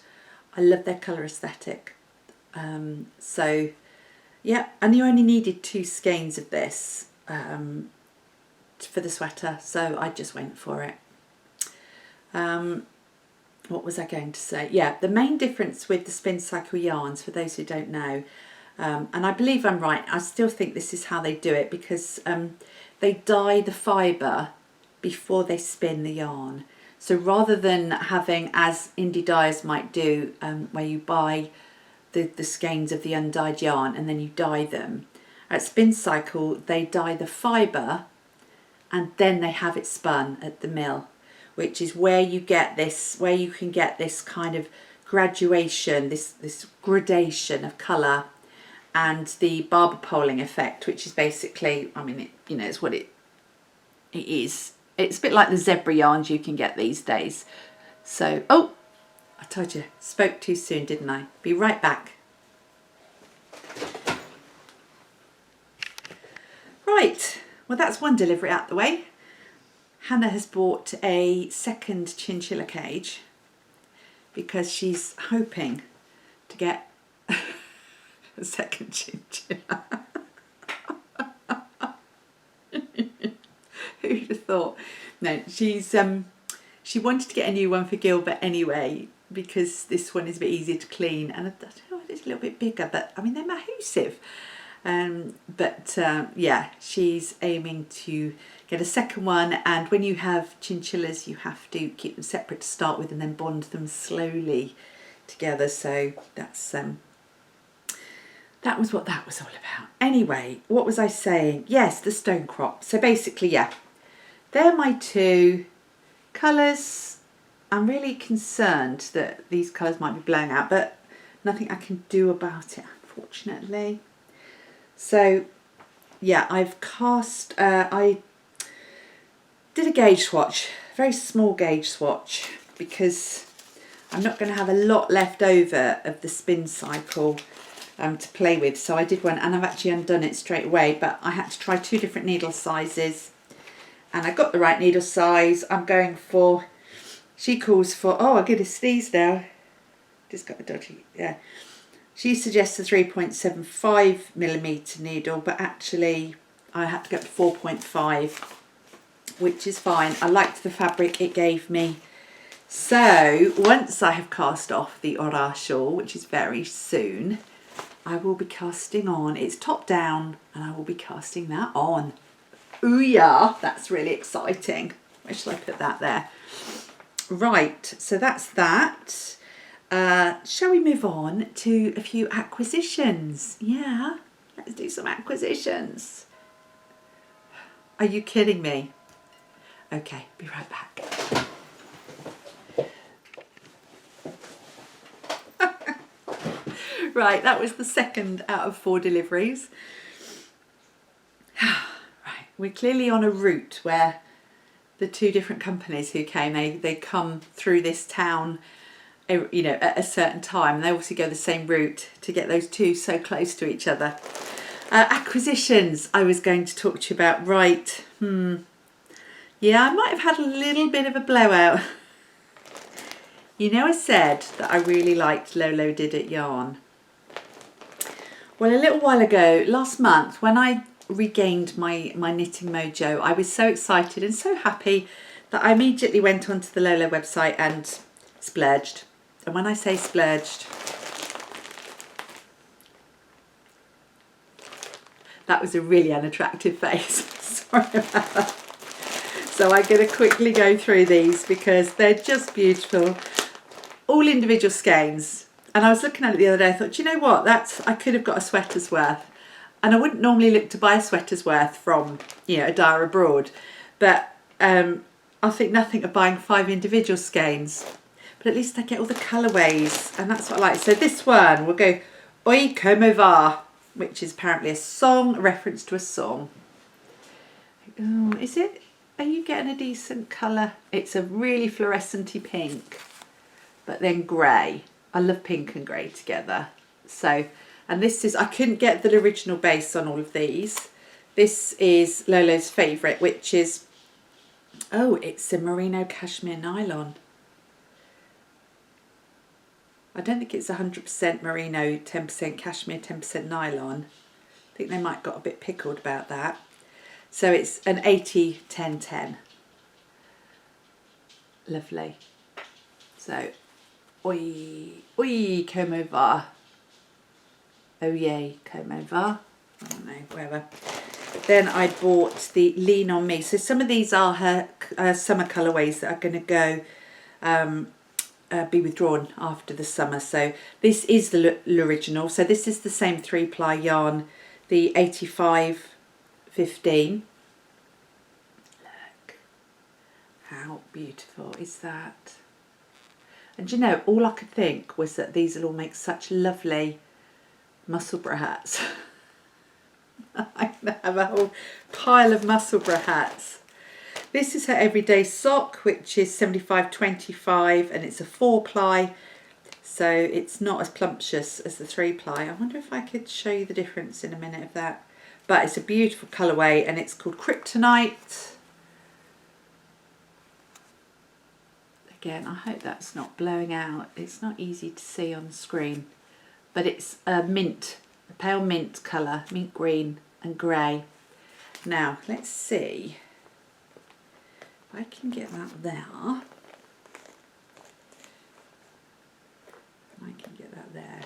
I love their colour aesthetic. So yeah, and you only needed 2 skeins of this for the sweater, so I just went for it. What was I going to say? Yeah, the main difference with the Spincycle yarns, for those who don't know, and I believe I'm right, I still think this is how they do it, because they dye the fibre before they spin the yarn. So rather than having, as indie dyers might do, where you buy the skeins of the undyed yarn and then you dye them. At Spincycle, they dye the fibre and then they have it spun at the mill, which is where you get this, where you can get this kind of graduation, this gradation of colour, and the barber poling effect, which is basically, I mean, it's what it is. It's a bit like the zebra yarns you can get these days. So, oh, I told you, spoke too soon, didn't I? Be right back. Right, well, that's one delivery out the way. Hannah has bought a second chinchilla cage because she's hoping to get a second chinchilla. Who'd have thought? No, she wanted to get a new one for Gilbert anyway because this one is a bit easier to clean, and I don't know, it's a little bit bigger, but I mean they're massive. Yeah, she's aiming to get a second one, and when you have chinchillas you have to keep them separate to start with and then bond them slowly together. So that's that was what that was all about. Anyway, what was I saying? Yes, the Stonecrop. So basically, yeah, they're my two colours. I'm really concerned that these colours might be blowing out, but nothing I can do about it, unfortunately. So yeah, I've cast, I did a gauge swatch, very small gauge swatch, because I'm not going to have a lot left over of the Spincycle to play with. So I did one, and I've actually undone it straight away, but I had to try 2 different needle sizes, and I got the right needle size. I'm going for, she calls for, oh, I'll get a sneeze now, just got a dodgy, yeah. She suggests a 3.75mm needle, but actually I had to go to 4.5, which is fine. I liked the fabric it gave me. So once I have cast off the Aura shawl, which is very soon, I will be casting on, it's top down, and I will be casting that on. Ooh yeah, that's really exciting. Where shall I put that there? Right, so that's that. Shall we move on to a few acquisitions? Yeah, let's do some acquisitions. Are you kidding me? Okay, be right back. Right, that was the second out of 4 deliveries. Right, we're clearly on a route where the 2 different companies who came, they come through this town, you know, at a certain time. They obviously go the same route to get those 2 so close to each other. Acquisitions I was going to talk to you about. Right, yeah, I might have had a little bit of a blowout. You know, I said that I really liked Lolo Did It yarn. Well, a little while ago, last month, when I regained my knitting mojo, I was so excited and so happy that I immediately went onto the Lolo website and splurged. And when I say splurged, that was a really unattractive face. Sorry about that. So I'm going to quickly go through these because they're just beautiful. All individual skeins. And I was looking at it the other day, I thought, do you know what, I could have got a sweater's worth. And I wouldn't normally look to buy a sweater's worth from, you know, a dyer abroad. But I think nothing of buying 5 individual skeins. But at least I get all the colourways, and that's what I like. So this one, we'll go Oi Como Va, which is apparently a song, a reference to a song. Oh, is it? Are you getting a decent colour? It's a really fluorescent-y pink, but then grey. I love pink and grey together. So, and this is, I couldn't get the original base on all of these. This is Lolo's favourite, which is, oh, it's a merino cashmere nylon. I don't think it's 100% merino, 10% cashmere, 10% nylon. I think they might got a bit pickled about that. So it's an 80-10-10. Lovely. So, oi, como va? Oh yay, como va? I don't know, whatever. Then I bought the Lean On Me. So some of these are her summer colourways that are going to go be withdrawn after the summer. So this is the original. So this is the same 3-ply yarn, the 85-15. Look, how beautiful is that? And you know, all I could think was that these will all make such lovely Musselburgh hats. I'm going to have a whole pile of Musselburgh hats. This is her everyday sock, which is 75-25, and it's a 4-ply, so it's not as plumptious as the 3-ply. I wonder if I could show you the difference in a minute of that. But it's a beautiful colourway, and it's called Kryptonite. Again, I hope that's not blowing out. It's not easy to see on the screen, but it's a mint, a pale mint colour, mint green and grey. Now, let's see. I can get that there. I can get that there.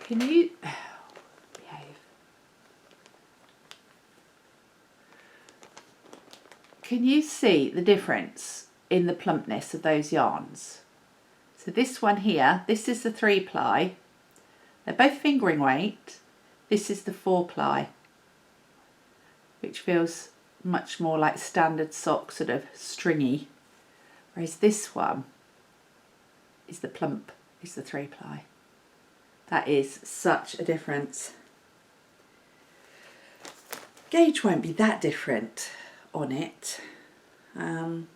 Can you behave? Can you see the difference in the plumpness of those yarns? So this one here, this is the 3-ply. They're both fingering weight. This is the 4-ply, which feels much more like standard sock, sort of stringy. Whereas this one is the plump, is the 3-ply. That is such a difference. Gauge won't be that different on it. At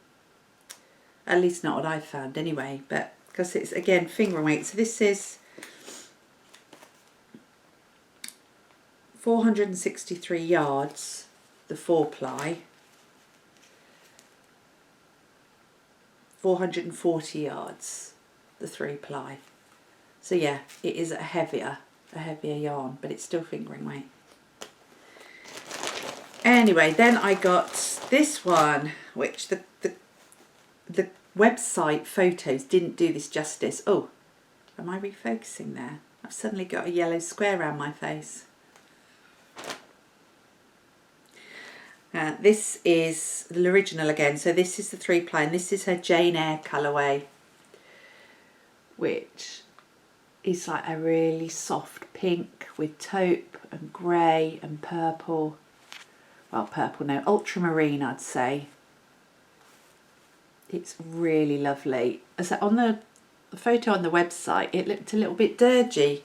least not what I've found anyway, but because it's again finger weight. So this is 463 yards, the 4-ply, 440 yards, the 3-ply. So yeah, it is a heavier yarn, but it's still fingering weight. Anyway, then I got this one, which the website photos didn't do this justice. Oh, am I refocusing there? I've suddenly got a yellow square around my face. This is the original again, so this is the 3-ply, and this is her Jane Eyre colourway, which is like a really soft pink with taupe and grey and purple. Well, purple no, ultramarine I'd say. It's really lovely. So on the photo on the website, it looked a little bit dirgy.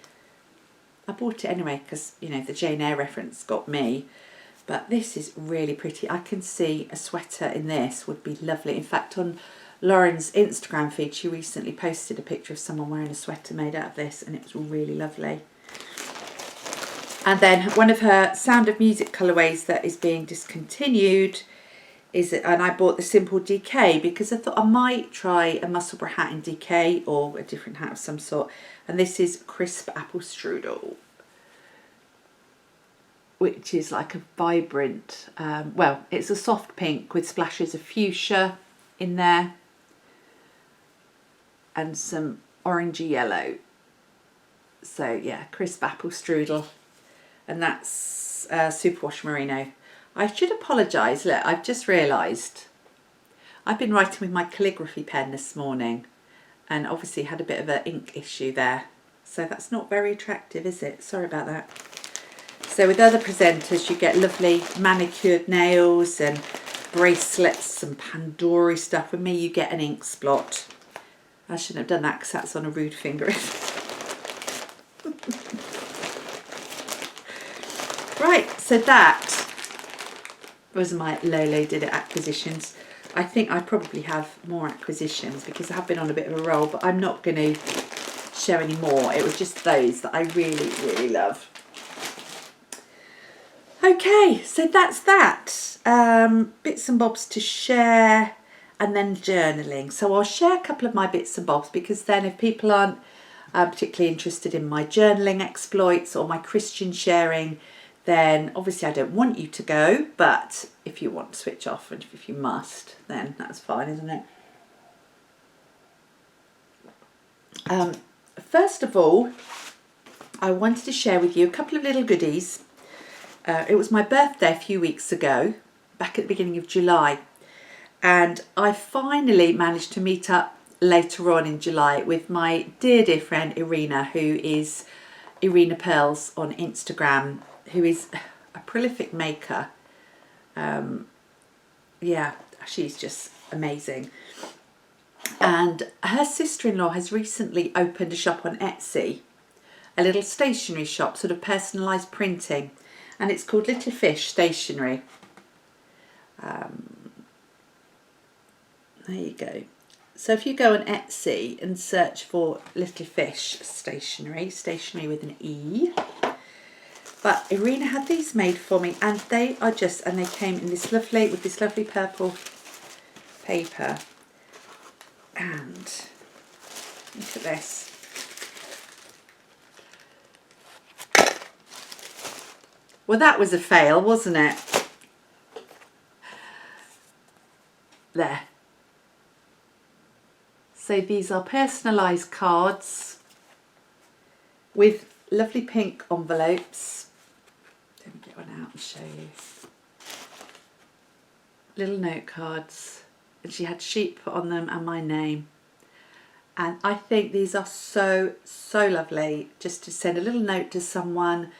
I bought it anyway because, you know, the Jane Eyre reference got me. But this is really pretty. I can see a sweater in this would be lovely. In fact, on Lauren's Instagram feed, she recently posted a picture of someone wearing a sweater made out of this, and it was really lovely. And then one of her Sound of Music colourways that is being discontinued is, and I bought the Simple DK because I thought I might try a Musselburgh hat in DK or a different hat of some sort. And this is Crisp Apple Strudel, which is like a vibrant, well, it's a soft pink with splashes of fuchsia in there and some orangey yellow. So yeah, Crisp Apple Strudel, and that's Superwash Merino. I should apologise, look, I've just realised I've been writing with my calligraphy pen this morning and obviously had a bit of an ink issue there. So that's not very attractive, is it? Sorry about that. So with other presenters, you get lovely manicured nails and bracelets and Pandora stuff. With me, you get an ink splot. I shouldn't have done that because that's on a rude finger. Right, so that was my Lolo Did It acquisitions. I think I probably have more acquisitions because I have been on a bit of a roll, but I'm not going to show any more. It was just those that I really, really love. Okay, so that's that. Bits and bobs to share, and then journaling. So I'll share a couple of my bits and bobs because then if people aren't particularly interested in my journaling exploits or my Christian sharing, then obviously I don't want you to go, but if you want to switch off and if you must, then that's fine, isn't it? First of all, I wanted to share with you a couple of little goodies. It was my birthday a few weeks ago, back at the beginning of July, And I finally managed to meet up later on in July with my dear friend Irina, who is Irina Pearls on Instagram, who is a prolific maker. Yeah, she's just amazing. And her sister-in-law has recently opened a shop on Etsy, a little stationery shop, sort of personalised printing, and it's called Little Fish Stationery. There you go. So if you go on Etsy and search for Little Fish Stationery, stationery with an E. But Irina had these made for me, and they are just, and they came in this lovely, with this lovely purple paper. And look at this. Well, that was a fail, wasn't it? There. So these are personalised cards with lovely pink envelopes. Let me get one out and show you. Little note cards. And she had sheep put on them and my name. And I think these are so lovely, just to send a little note to someone.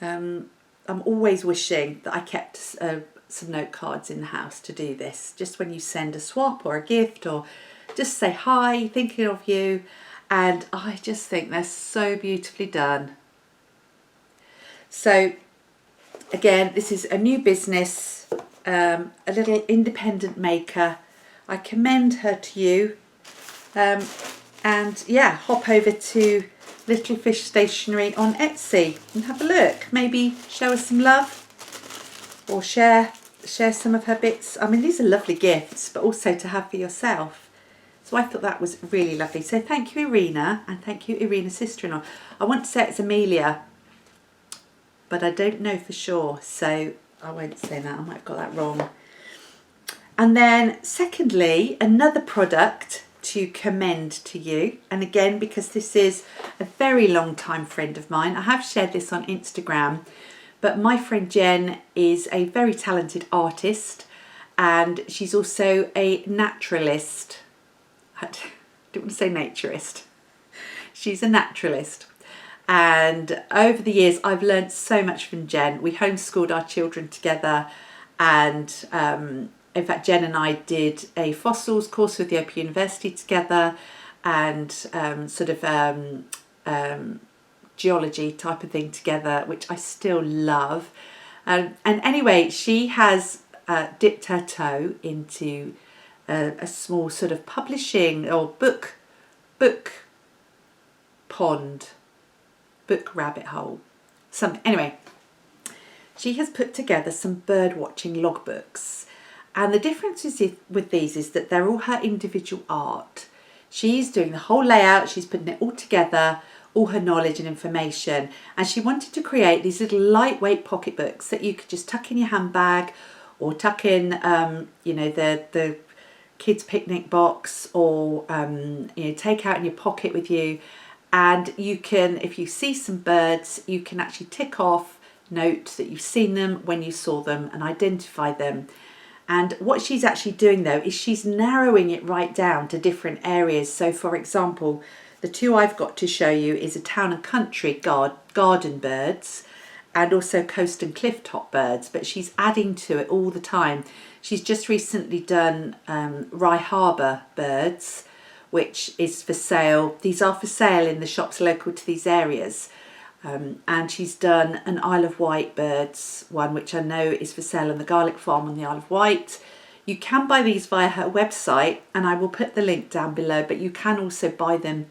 I'm always wishing that I kept some note cards in the house to do this. Just when you send a swap or a gift, or just say hi, thinking of you. And I just think they're so beautifully done. So again, this is a new business, a little independent maker. I commend her to you. And yeah, hop over to Little Fish Stationery on Etsy and have a look. Maybe show us some love, or share some of her bits. I mean, these are lovely gifts, but also to have for yourself. So I thought that was really lovely. So thank you, Irina, and thank you, Irina's sister-in-law. I want to say it's Amelia, but I don't know for sure, so I won't say that. I might have got that wrong. And then secondly, another product to commend to you. And again, because this is a very long time friend of mine, I have shared this on Instagram, but my friend Jen is a very talented artist, and she's also a naturalist. I don't want to say naturist. She's a naturalist. And over the years, I've learned so much from Jen. We homeschooled our children together, and in fact, Jen and I did a fossils course with the Open University together, and geology type of thing together, which I still love. And anyway, she has dipped her toe into a small sort of publishing or book pond, book rabbit hole. Anyway, she has put together some bird watching logbooks. And the difference with these is that they're all her individual art. She's doing the whole layout, she's putting it all together, all her knowledge and information. And she wanted to create these little lightweight pocketbooks that you could just tuck in your handbag, or tuck in, the kids' picnic box, or, take out in your pocket with you. And you can, if you see some birds, you can actually tick off, note that you've seen them when you saw them, and identify them. And what she's actually doing though is she's narrowing it right down to different areas. So for example, the two I've got to show you is a town and country garden birds, and also coast and cliff top birds, but she's adding to it all the time. She's just recently done Rye Harbour birds, which is for sale. These are for sale in the shops local to these areas. And she's done an Isle of Wight birds one, which I know is for sale on the Garlic Farm on the Isle of Wight. You can buy these via her website, and I will put the link down below, but you can also buy them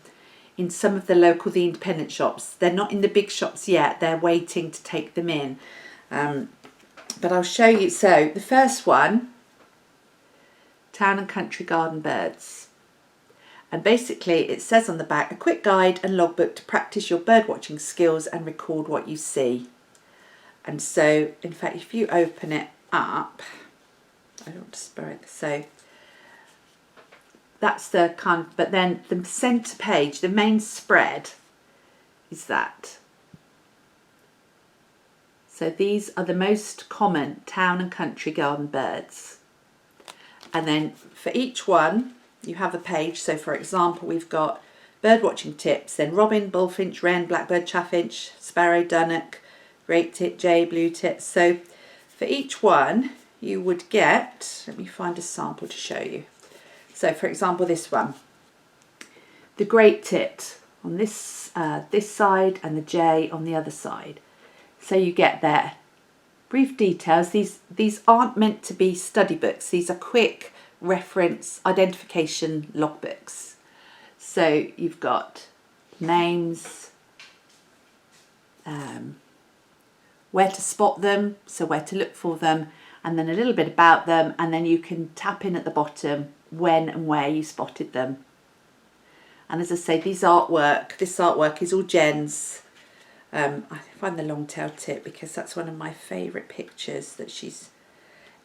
in some of the independent shops. They're not in the big shops yet, they're waiting to take them in. But I'll show you. So the first one, Town and Country Garden Birds. And basically it says on the back, a quick guide and logbook to practice your bird watching skills and record what you see. And so, in fact, if you open it up, I don't want to spare it. So that's the kind of, but then the centre page, the main spread is that. So these are the most common town and country garden birds. And then for each one, you have a page. So for example, we've got bird watching tips, then robin, bullfinch, wren, blackbird, chaffinch, sparrow, dunnock, great tit, jay, blue tit. So for each one, you would get, let me find a sample to show you. So for example, this one, the great tit on this side and the jay on the other side. So you get there brief details. These aren't meant to be study books. These are quick reference identification logbooks. So you've got names, where to spot them, so where to look for them, and then a little bit about them, and then you can tap in at the bottom when and where you spotted them. And as I say, this artwork is all Jen's. I find the long-tailed tit because that's one of my favourite pictures that she's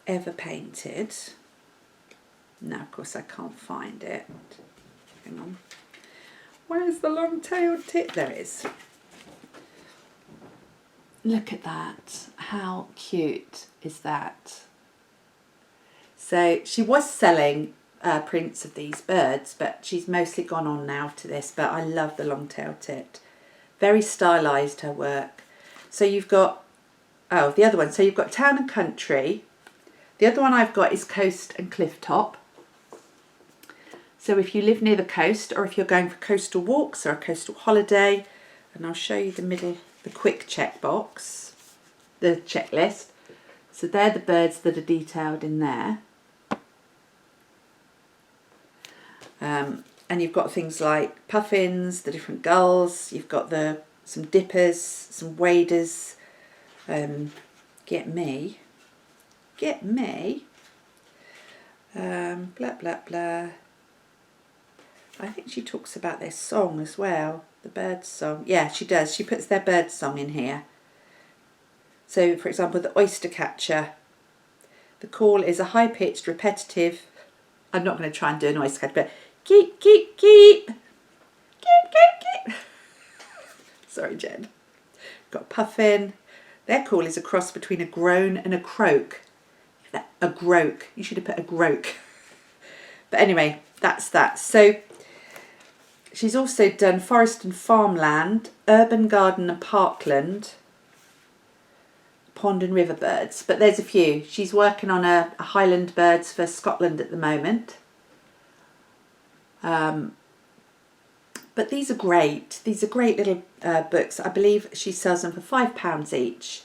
ever painted. Now, of course, I can't find it. Hang on. Where's the long-tailed tit? There it is. Look at that. How cute is that? So she was selling prints of these birds, but she's mostly gone on now to this. But I love the long-tailed tit. Very stylised, her work. So you've got, oh, the other one. So you've got town and country. The other one I've got is coast and cliff top. So if you live near the coast, or if you're going for coastal walks or a coastal holiday, and I'll show you the quick checkbox, the checklist. So they're the birds that are detailed in there. And you've got things like puffins, the different gulls, you've got some dippers, some waders, get me, blah, blah, blah. I think she talks about their song as well, the bird song. Yeah, she does. She puts their bird song in here. So, for example, the oyster catcher. The call is a high-pitched, repetitive, I'm not going to try and do an oyster catcher, but keep, keep, keep, keep, keep, keep. Sorry, Jen. Got puffin. Their call is a cross between a groan and a croak. A groak. You should have put a groak. But anyway, that's that. So she's also done forest and farmland, urban garden and parkland, pond and river birds. But there's a few. She's working on a Highland birds for Scotland at the moment. But these are great. These are great little books. I believe she sells them for £5 each.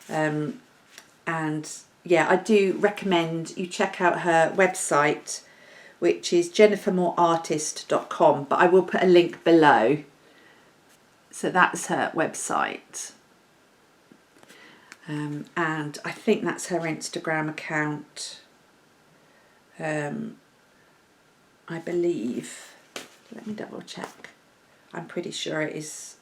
And yeah, I do recommend you check out her website, which is jennifermoreartist.com, but I will put a link below. So that's her website. And I think that's her Instagram account. I believe. Let me double check. I'm pretty sure it is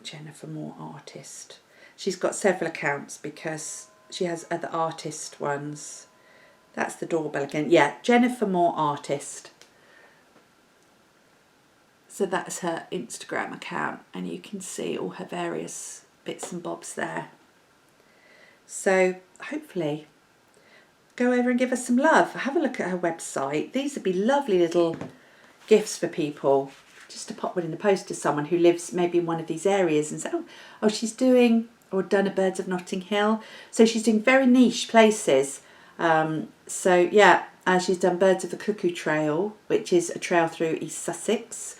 Jennifer Moore Artist. She's got several accounts because she has other artist ones. That's the doorbell again. Yeah, Jennifer Moore Artist. So that's her Instagram account, and you can see all her various bits and bobs there. So hopefully go over and give her some love. Have a look at her website. These would be lovely little gifts for people, just to pop one in the post to someone who lives maybe in one of these areas and say, oh, she's doing or done a Birds of Notting Hill. So she's doing very niche places. So yeah, she's done Birds of the Cuckoo Trail, which is a trail through East Sussex.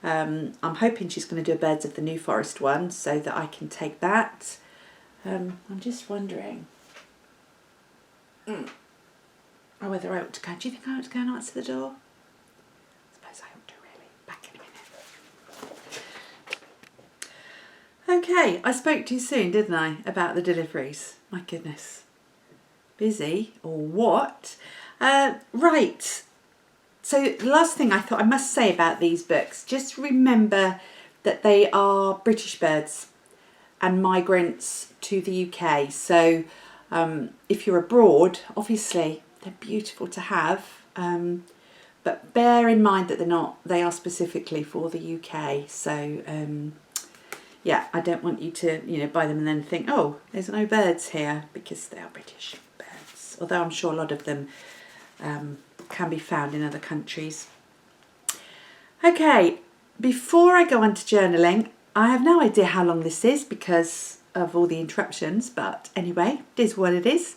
I'm hoping she's going to do a Birds of the New Forest one so that I can take that. I'm just wondering whether I ought to go. Do you think I ought to go and answer the door? I suppose I ought to, really. Back in a minute. Okay, I spoke too soon, didn't I, about the deliveries? My goodness. Busy or what? Right. So the last thing I thought I must say about these books, just remember that they are British birds and migrants to the UK. So if you're abroad, obviously they're beautiful to have, but bear in mind that they are specifically for the UK. So yeah, I don't want you to, you know, buy them and then think, oh, there's no birds here, because they are British birds. Although I'm sure a lot of them can be found in other countries. Okay, before I go on to journaling, I have no idea how long this is because of all the interruptions, but anyway, it is what it is.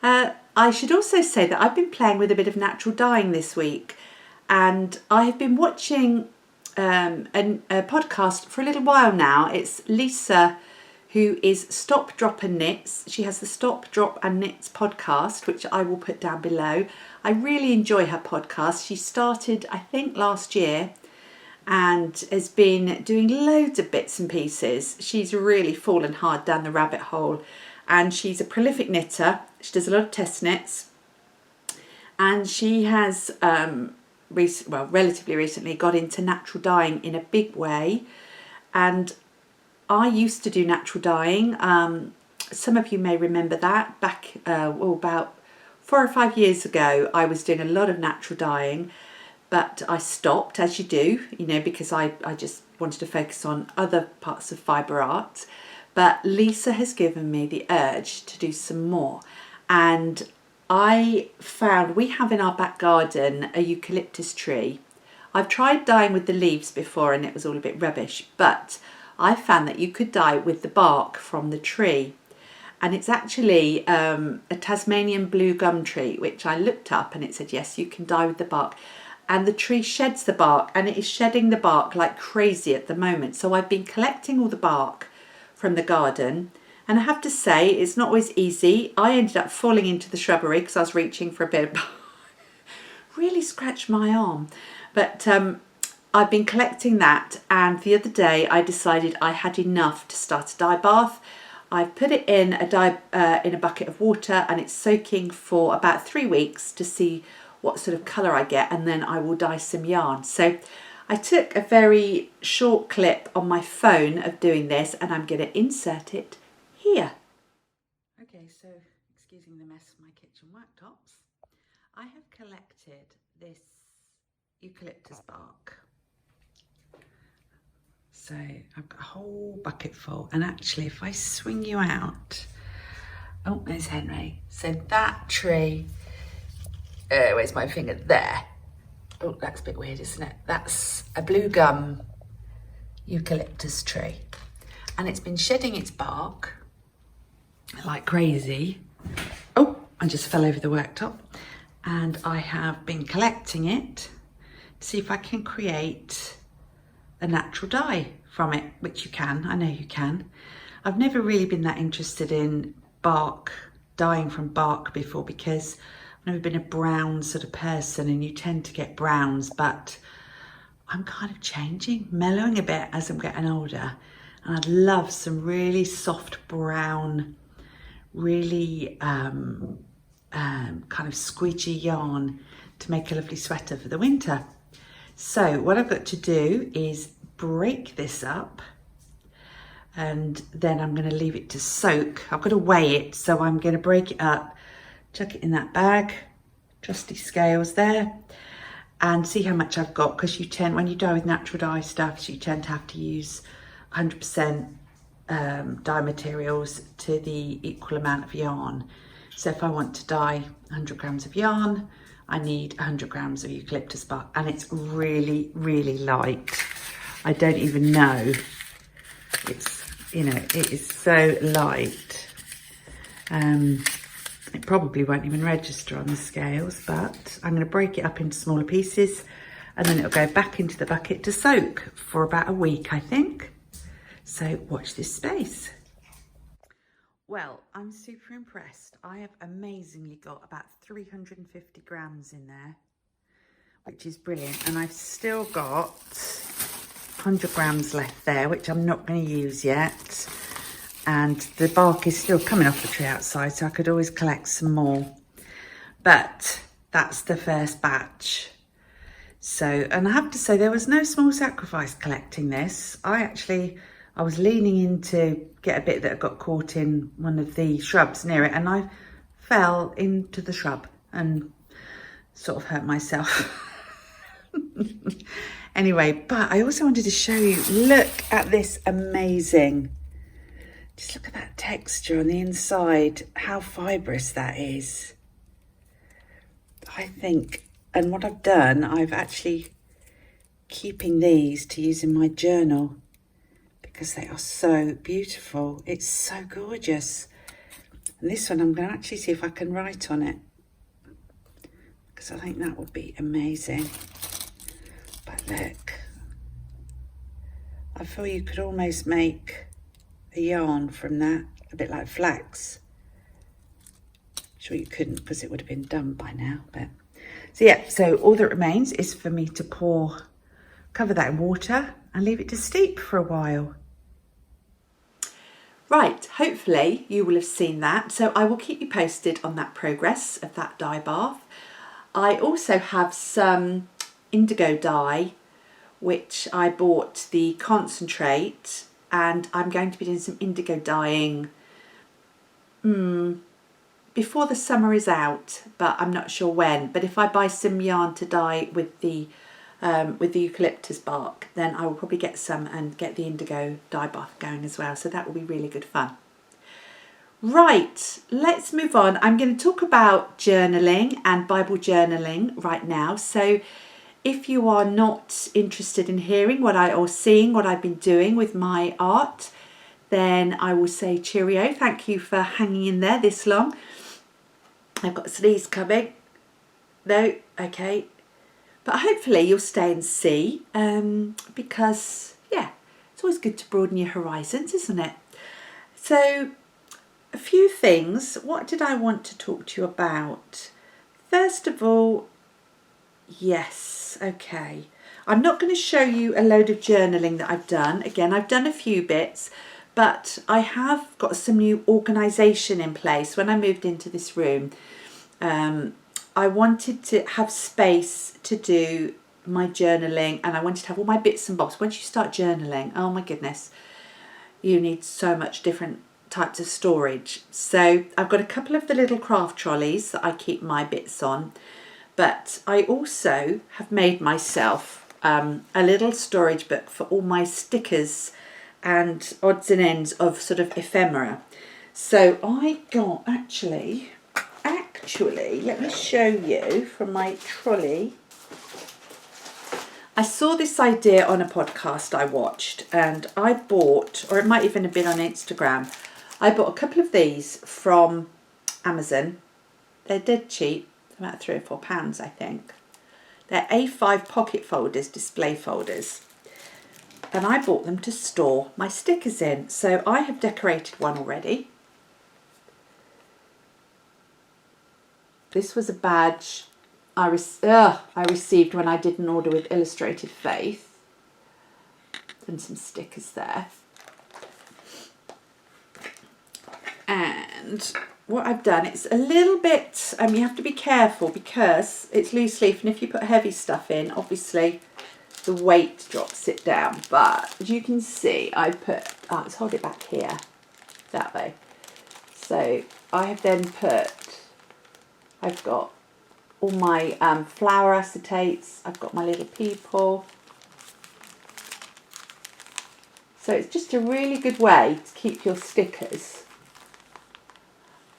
I should also say that I've been playing with a bit of natural dyeing this week, and I have been watching a podcast for a little while now. It's Lisa, who is Stop, Drop and Knits. She has the Stop, Drop and Knits podcast, which I will put down below. I really enjoy her podcast. She started, I think, last year and has been doing loads of bits and pieces. She's really fallen hard down the rabbit hole, and she's a prolific knitter. She does a lot of test knits, and she has relatively recently got into natural dyeing in a big way. And I used to do natural dyeing. Some of you may remember that back about 4 or 5 years ago. I was doing a lot of natural dyeing, but I stopped, as you do, you know, because I just wanted to focus on other parts of fibre art. But Lisa has given me the urge to do some more, and I found we have in our back garden a eucalyptus tree. I've tried dyeing with the leaves before and it was all a bit rubbish, but I found that you could dye with the bark from the tree. And it's actually a Tasmanian blue gum tree, which I looked up and it said, yes, you can dye with the bark. And the tree sheds the bark, and it is shedding the bark like crazy at the moment. So I've been collecting all the bark from the garden. And I have to say, it's not always easy. I ended up falling into the shrubbery because I was reaching for a bit of really scratched my arm. But I've been collecting that, and the other day I decided I had enough to start a dye bath. I've put it in a bucket of water, and it's soaking for about 3 weeks to see what sort of colour I get, and then I will dye some yarn. So I took a very short clip on my phone of doing this, and I'm going to insert it here. Okay, so excusing the mess of my kitchen worktops, I have collected this eucalyptus bark. So I've got a whole bucket full, and actually if I swing you out, oh, there's Henry. So that tree, where's my finger? There. Oh, that's a bit weird, isn't it? That's a blue gum eucalyptus tree, and it's been shedding its bark like crazy. Oh, I just fell over the worktop, and I have been collecting it to see if I can create a natural dye from it, which you can. I know you can. I've never really been that interested in bark, dyeing from bark before, because I've never been a brown sort of person, and you tend to get browns, but I'm kind of changing, mellowing a bit as I'm getting older, and I'd love some really soft brown, really kind of squidgy yarn to make a lovely sweater for the winter. So what I've got to do is break this up, and then I'm going to leave it to soak. I've got to weigh it, so I'm going to break it up, chuck it in that bag, trusty scales there, and see how much I've got, because you tend, when you dye with natural dye stuff, you tend to have to use 100% dye materials to the equal amount of yarn. So if I want to dye 100 grams of yarn, I need 100 grams of eucalyptus bark, and it's really, really light. I don't even know. It's, you know, it is so light. It probably won't even register on the scales, but I'm going to break it up into smaller pieces, and then it'll go back into the bucket to soak for about a week, I think. So watch this space. Well, I'm super impressed. I have amazingly got about 350 grams in there, which is brilliant. And I've still got 100 grams left there, which I'm not going to use yet. And the bark is still coming off the tree outside, so I could always collect some more. But that's the first batch. So, and I have to say, there was no small sacrifice collecting this. I was leaning in to get a bit that got caught in one of the shrubs near it, and I fell into the shrub and sort of hurt myself. Anyway, but I also wanted to show you, look at this amazing, just look at that texture on the inside, how fibrous that is. I think, and what I've done, I've actually keeping these to use in my journal because they are so beautiful. It's so gorgeous. And this one I'm going to actually see if I can write on it, because I think that would be amazing. But look, I feel you could almost make a yarn from that, a bit like flax. Sure you couldn't, because it would have been done by now. But so yeah, so all that remains is for me to cover that in water and leave it to steep for a while. Right, hopefully you will have seen that. So I will keep you posted on that progress of that dye bath. I also have some indigo dye, which I bought the concentrate, and I'm going to be doing some indigo dyeing before the summer is out, but I'm not sure when. But if I buy some yarn to dye with the eucalyptus bark, then I will probably get some and get the indigo dye bath going as well. So that will be really good fun. Right, let's move on. I'm going to talk about journaling and Bible journaling right now. So if you are not interested in hearing or seeing what I've been doing with my art, then I will say cheerio. Thank you for hanging in there this long. I've got a sneeze coming. No, okay. But hopefully you'll stay and see, because, yeah, it's always good to broaden your horizons, isn't it? So, a few things. What did I want to talk to you about? First of all, yes, okay. I'm not going to show you a load of journaling that I've done. Again, I've done a few bits, but I have got some new organisation in place. When I moved into this room, I wanted to have space to do my journaling, and I wanted to have all my bits and bobs. Once you start journaling, oh my goodness, you need so much different types of storage. So I've got a couple of the little craft trolleys that I keep my bits on, but I also have made myself a little storage book for all my stickers and odds and ends of sort of ephemera. So I got actually, let me show you from my trolley. I saw this idea on a podcast I watched, and I bought, or it might even have been on Instagram, I bought a couple of these from Amazon. They're dead cheap, about £3 or £4, I think. They're A5 pocket folders, display folders. And I bought them to store my stickers in. So I have decorated one already. This was a badge I received when I did an order with Illustrated Faith. And some stickers there. And what I've done, it's a little bit, you have to be careful because it's loose leaf, and if you put heavy stuff in, obviously the weight drops it down. But as you can see, I put, let's hold it back here, that way. So I have then put, I've got all my flower acetates, I've got my little people. So it's just a really good way to keep your stickers,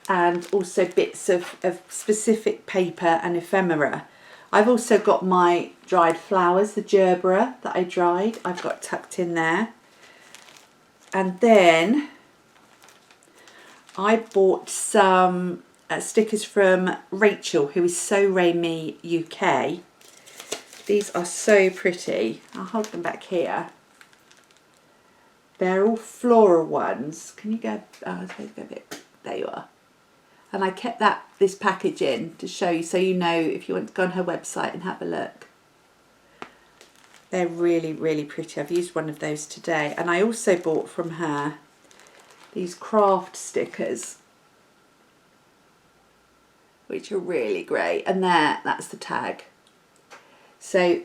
and also bits of specific paper and ephemera. I've also got my dried flowers, the gerbera that I dried, I've got tucked in there. And then I bought some stickers from Rachel, who is So Ray Me UK. These are so pretty. I'll hold them back here. They're all floral ones. Can you go, let's go a bit, there you are. And I kept this package in to show you, so you know if you want to go on her website and have a look. They're really, really pretty. I've used one of those today. And I also bought from her these craft stickers, which are really great. And that's the tag. So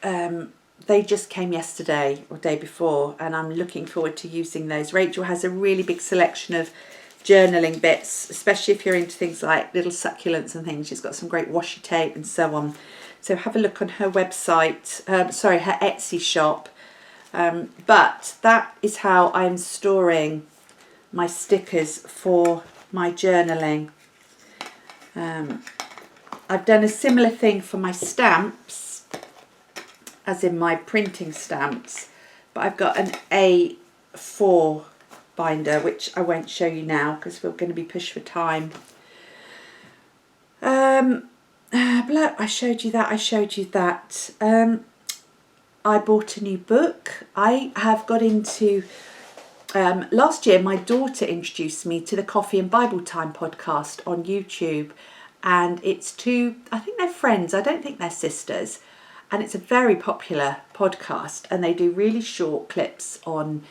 they just came yesterday or day before, and I'm looking forward to using those. Rachel has a really big selection of journaling bits, especially if you're into things like little succulents and things. She's got some great washi tape and so on. So have a look on her website, her Etsy shop. But that is how I'm storing my stickers for my journaling. I've done a similar thing for my stamps, as in my printing stamps, but I've got an A4 binder, which I won't show you now because we're going to be pushed for time. I showed you that. I bought a new book. I have got into, last year my daughter introduced me to the Coffee and Bible Time podcast on YouTube, and it's two, I think they're friends, I don't think they're sisters, and it's a very popular podcast, and they do really short clips on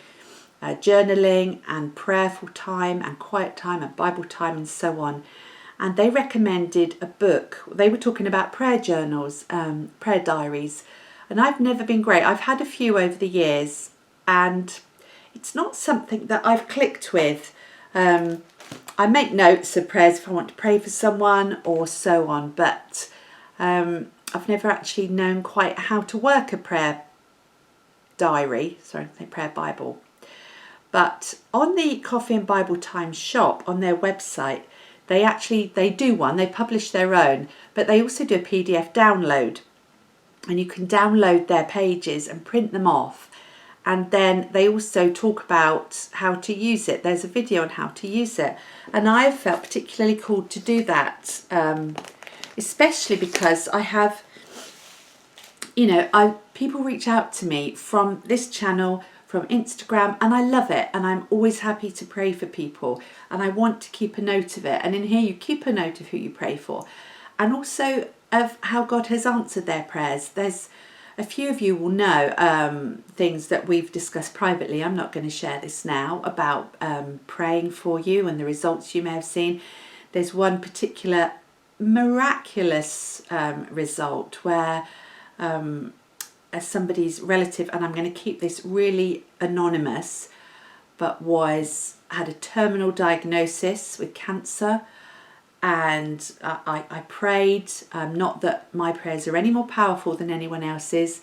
journaling and prayerful time and quiet time and Bible time and so on. And they recommended a book. They were talking about prayer journals, prayer diaries, and I've never been great. I've had a few over the years, and it's not something that I've clicked with. I make notes of prayers if I want to pray for someone or so on, but I've never actually known quite how to work a prayer diary, prayer Bible. But on the Coffee and Bible Time shop, on their website, they do one, they publish their own, but they also do a PDF download. And you can download their pages and print them off. And then they also talk about how to use it. There's a video on how to use it. And I have felt particularly called to do that, especially because I have, people reach out to me from this channel, from Instagram, and I love it, and I'm always happy to pray for people, and I want to keep a note of it. And in here you keep a note of who you pray for, and also of how God has answered their prayers. There's a few of you will know things that we've discussed privately. I'm not going to share this now about praying for you and the results you may have seen. There's one particular miraculous result where somebody's relative, and I'm going to keep this really anonymous, but had a terminal diagnosis with cancer, and I prayed, not that my prayers are any more powerful than anyone else's,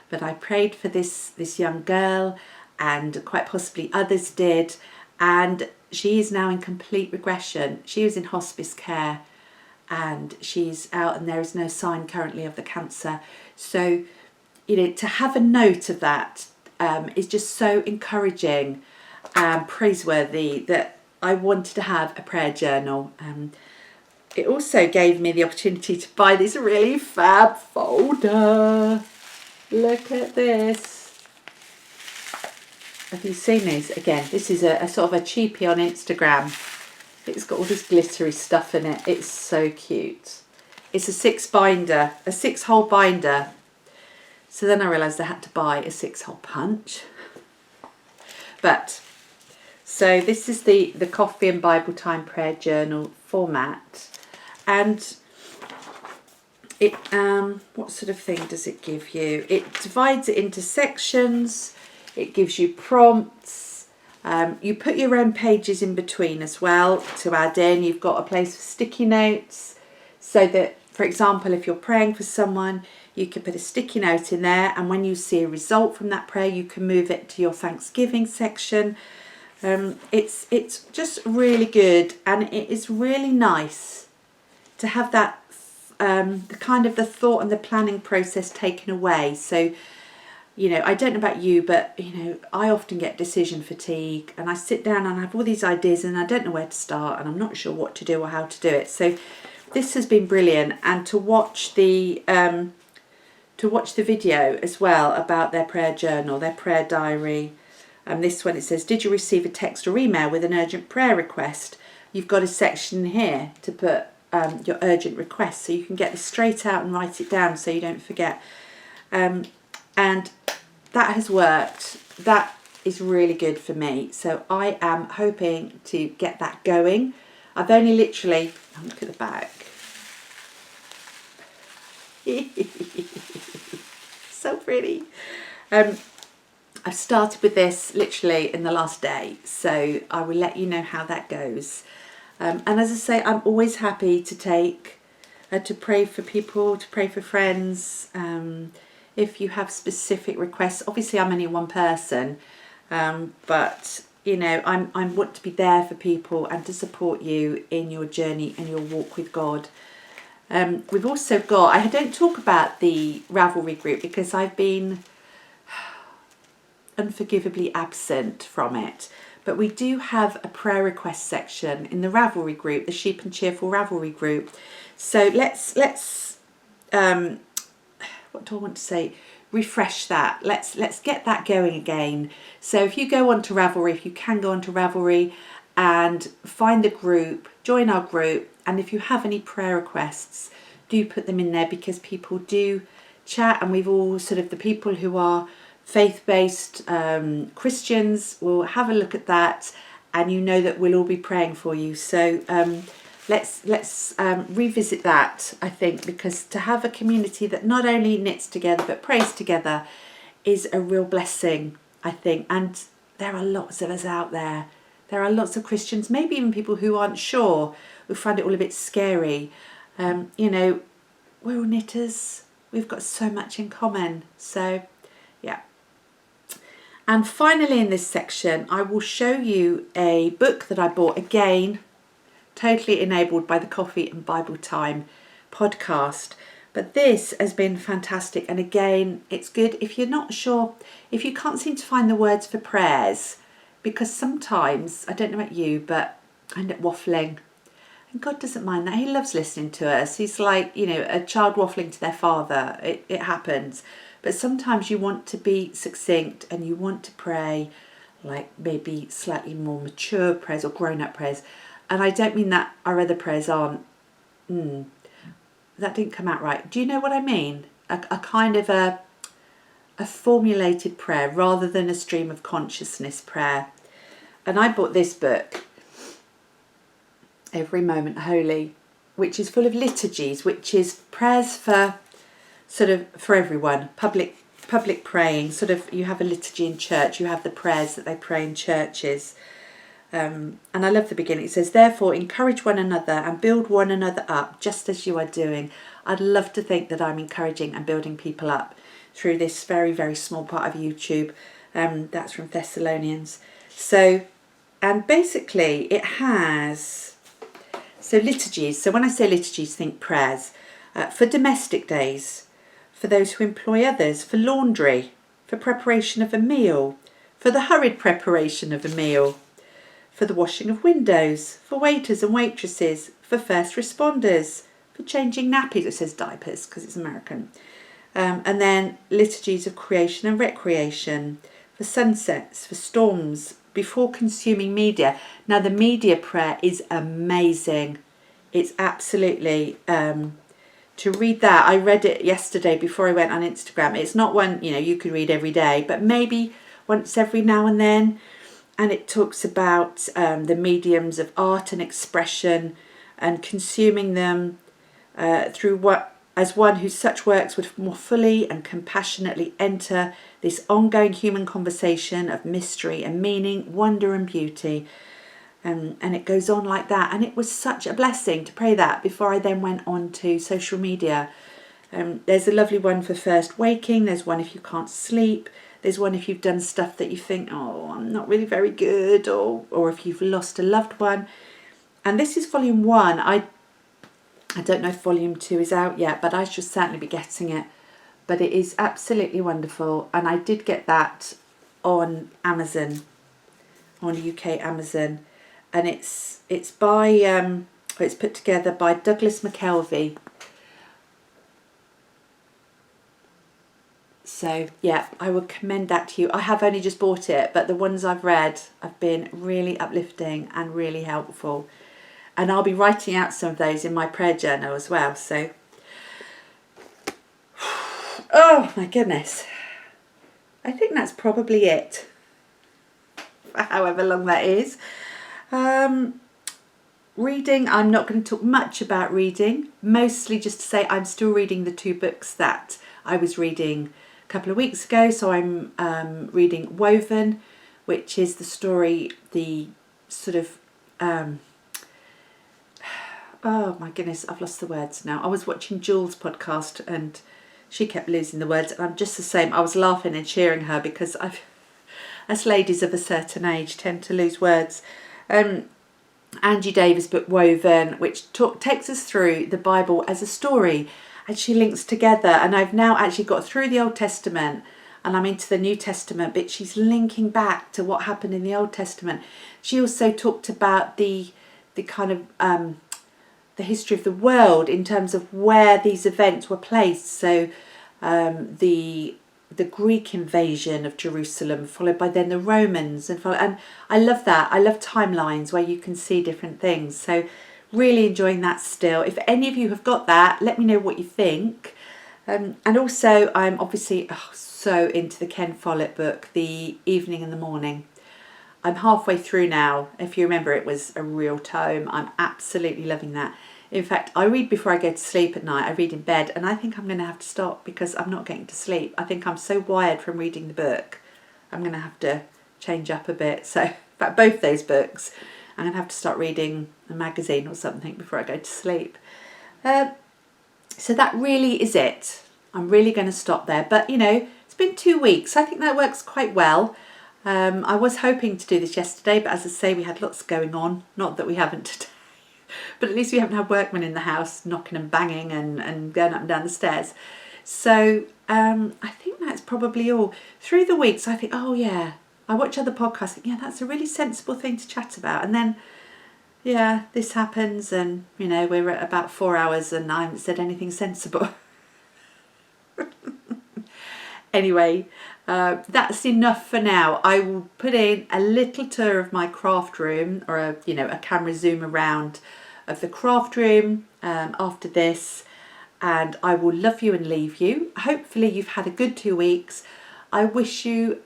but I prayed for this young girl, and quite possibly others did, and she is now in complete regression. She was in hospice care, and she's out, and there is no sign currently of the cancer. So to have a note of that is just so encouraging and praiseworthy that I wanted to have a prayer journal. It also gave me the opportunity to buy this really fab folder. Look at this. Have you seen these? Again, this is a sort of a cheapie on Instagram. It's got all this glittery stuff in it. It's so cute. It's a 6-hole binder. So then I realised I had to buy a 6-hole punch. So this is the Coffee and Bible Time Prayer Journal format. And it, what sort of thing does it give you? It divides it into sections. It gives you prompts. You put your own pages in between as well to add in. You've got a place for sticky notes, so that, for example, if you're praying for someone, you can put a sticky note in there, and when you see a result from that prayer, you can move it to your Thanksgiving section. It's just really good, and it is really nice to have that the kind of the thought and the planning process taken away. So, I don't know about you, but I often get decision fatigue, and I sit down and I have all these ideas, and I don't know where to start, and I'm not sure what to do or how to do it. So this has been brilliant, and to watch the video as well about their prayer journal, their prayer diary. This one, it says, did you receive a text or email with an urgent prayer request? You've got a section here to put your urgent request, so you can get this straight out and write it down so you don't forget. And that has worked. That is really good for me. So I am hoping to get that going. I've only literally, look at the back. So pretty. I've started with this literally in the last day, so I will let you know how that goes. And as I say, I'm always happy to take to pray for people, to pray for friends. If you have specific requests, obviously I'm only one person, but you know, I want to be there for people and to support you in your journey and your walk with God. We've also got, I don't talk about the Ravelry group because I've been unforgivably absent from it, but we do have a prayer request section in the Ravelry group, the Sheep and Cheerful Ravelry group. So let's what do I want to say? Refresh that. Let's get that going again. So if you go onto Ravelry, if you can go onto Ravelry and find the group, join our group, and if you have any prayer requests, do put them in there, because people do chat, and we've all sort of, the people who are faith-based Christians will have a look at that, and you know that we'll all be praying for you. So let's revisit that, I think, because to have a community that not only knits together but prays together is a real blessing, I think. And there are lots of us out there. There are lots of Christians, maybe even people who aren't sure, who find it all a bit scary. You know, we're all knitters. We've got so much in common. So, yeah. And finally in this section, I will show you a book that I bought, again, totally enabled by the Coffee and Bible Time podcast. But this has been fantastic. And again, it's good if you're not sure, if you can't seem to find the words for prayers, because sometimes, I don't know about you, but I end up waffling. And God doesn't mind that. He loves listening to us. He's like, you know, a child waffling to their father. It happens. But sometimes you want to be succinct and you want to pray like maybe slightly more mature prayers or grown-up prayers. And I don't mean that our other prayers aren't. That didn't come out right. Do you know what I mean? A kind of a formulated prayer rather than a stream of consciousness prayer. And I bought this book, Every Moment Holy, which is full of liturgies, which is prayers for sort of for everyone, public praying. Sort of, you have a liturgy in church, you have the prayers that they pray in churches. And I love the beginning. It says, therefore, encourage one another and build one another up, just as you are doing. I'd love to think that I'm encouraging and building people up through this very, very small part of YouTube. That's from Thessalonians. So, and basically it has, so liturgies. So when I say liturgies, think prayers. For domestic days, for those who employ others, for laundry, for preparation of a meal, for the hurried preparation of a meal, for the washing of windows, for waiters and waitresses, for first responders, for changing nappies. It says diapers because it's American. And then liturgies of creation and recreation, for sunsets, for storms, before consuming media. Now the media prayer is amazing. It's absolutely, to read that, I read it yesterday before I went on Instagram. It's not one, you know, you could read every day, but maybe once every now and then. And it talks about the mediums of art and expression and consuming them through what, as one whose such works would more fully and compassionately enter this ongoing human conversation of mystery and meaning, wonder and beauty. And it goes on like that. And it was such a blessing to pray that before I then went on to social media. There's a lovely one for first waking. There's one if you can't sleep. There's one if you've done stuff that you think, oh, I'm not really very good, or if you've lost a loved one. And this is volume 1. I don't know if volume 2 is out yet, but I shall certainly be getting it. But it is absolutely wonderful. And I did get that on Amazon, on UK Amazon. And it's by, it's put together by Douglas McKelvey. So, yeah, I would commend that to you. I have only just bought it, but the ones I've read have been really uplifting and really helpful. And I'll be writing out some of those in my prayer journal as well. So, oh my goodness. I think that's probably it. For however long that is. Reading, I'm not going to talk much about reading. Mostly just to say I'm still reading the 2 books that I was reading couple of weeks ago. So I'm reading Woven, which is the story, the sort of oh my goodness, I've lost the words now. I was watching Jules' podcast and she kept losing the words, and I'm just the same. I was laughing and cheering her because us ladies of a certain age tend to lose words. Angie Davies' book Woven, which takes us through the Bible as a story, and she links together, and I've now actually got through the Old Testament and I'm into the New Testament, but she's linking back to what happened in the Old Testament. She also talked about the kind of the history of the world in terms of where these events were placed. So the Greek invasion of Jerusalem, followed by then the Romans, and I love that. I love timelines where you can see different things. So really enjoying that still. If any of you have got that, let me know what you think. And also I'm obviously so into the Ken Follett book, The Evening and the Morning. I'm halfway through now. If you remember, it was a real tome. I'm absolutely loving that. In fact, I read before I go to sleep at night. I read in bed, and I think I'm going to have to stop because I'm not getting to sleep. I think I'm so wired from reading the book. I'm going to have to change up a bit. So, in fact, both those books, I'm going to have to start reading a magazine or something before I go to sleep. So that really is it. I'm really going to stop there. But, you know, it's been 2 weeks. I think that works quite well. I was hoping to do this yesterday, but as I say, we had lots going on. Not that we haven't today. But at least we haven't had workmen in the house knocking and banging and going up and down the stairs. So I think that's probably all. Through the weeks, I think, oh yeah, I watch other podcasts, think, yeah, that's a really sensible thing to chat about. And then, yeah, this happens and, you know, we're at about 4 hours and I haven't said anything sensible. Anyway, that's enough for now. I will put in a little tour of my craft room, or a camera zoom around of the craft room after this, and I will love you and leave you. Hopefully you've had a good 2 weeks. I wish you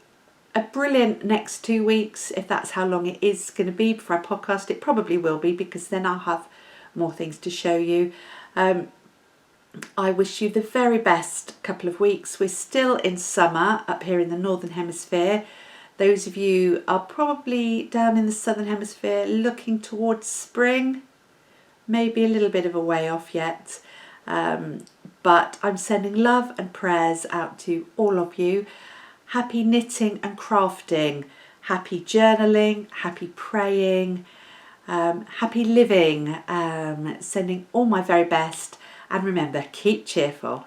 a brilliant next 2 weeks, if that's how long it is going to be before I podcast. It probably will be, because then I'll have more things to show you. I wish you the very best couple of weeks. We're still in summer up here in the Northern Hemisphere. Those of you are probably down in the Southern Hemisphere looking towards spring. Maybe a little bit of a way off yet. But I'm sending love and prayers out to all of you. Happy knitting and crafting. Happy journaling. Happy praying. Happy living. Sending all my very best. And remember, keep cheerful.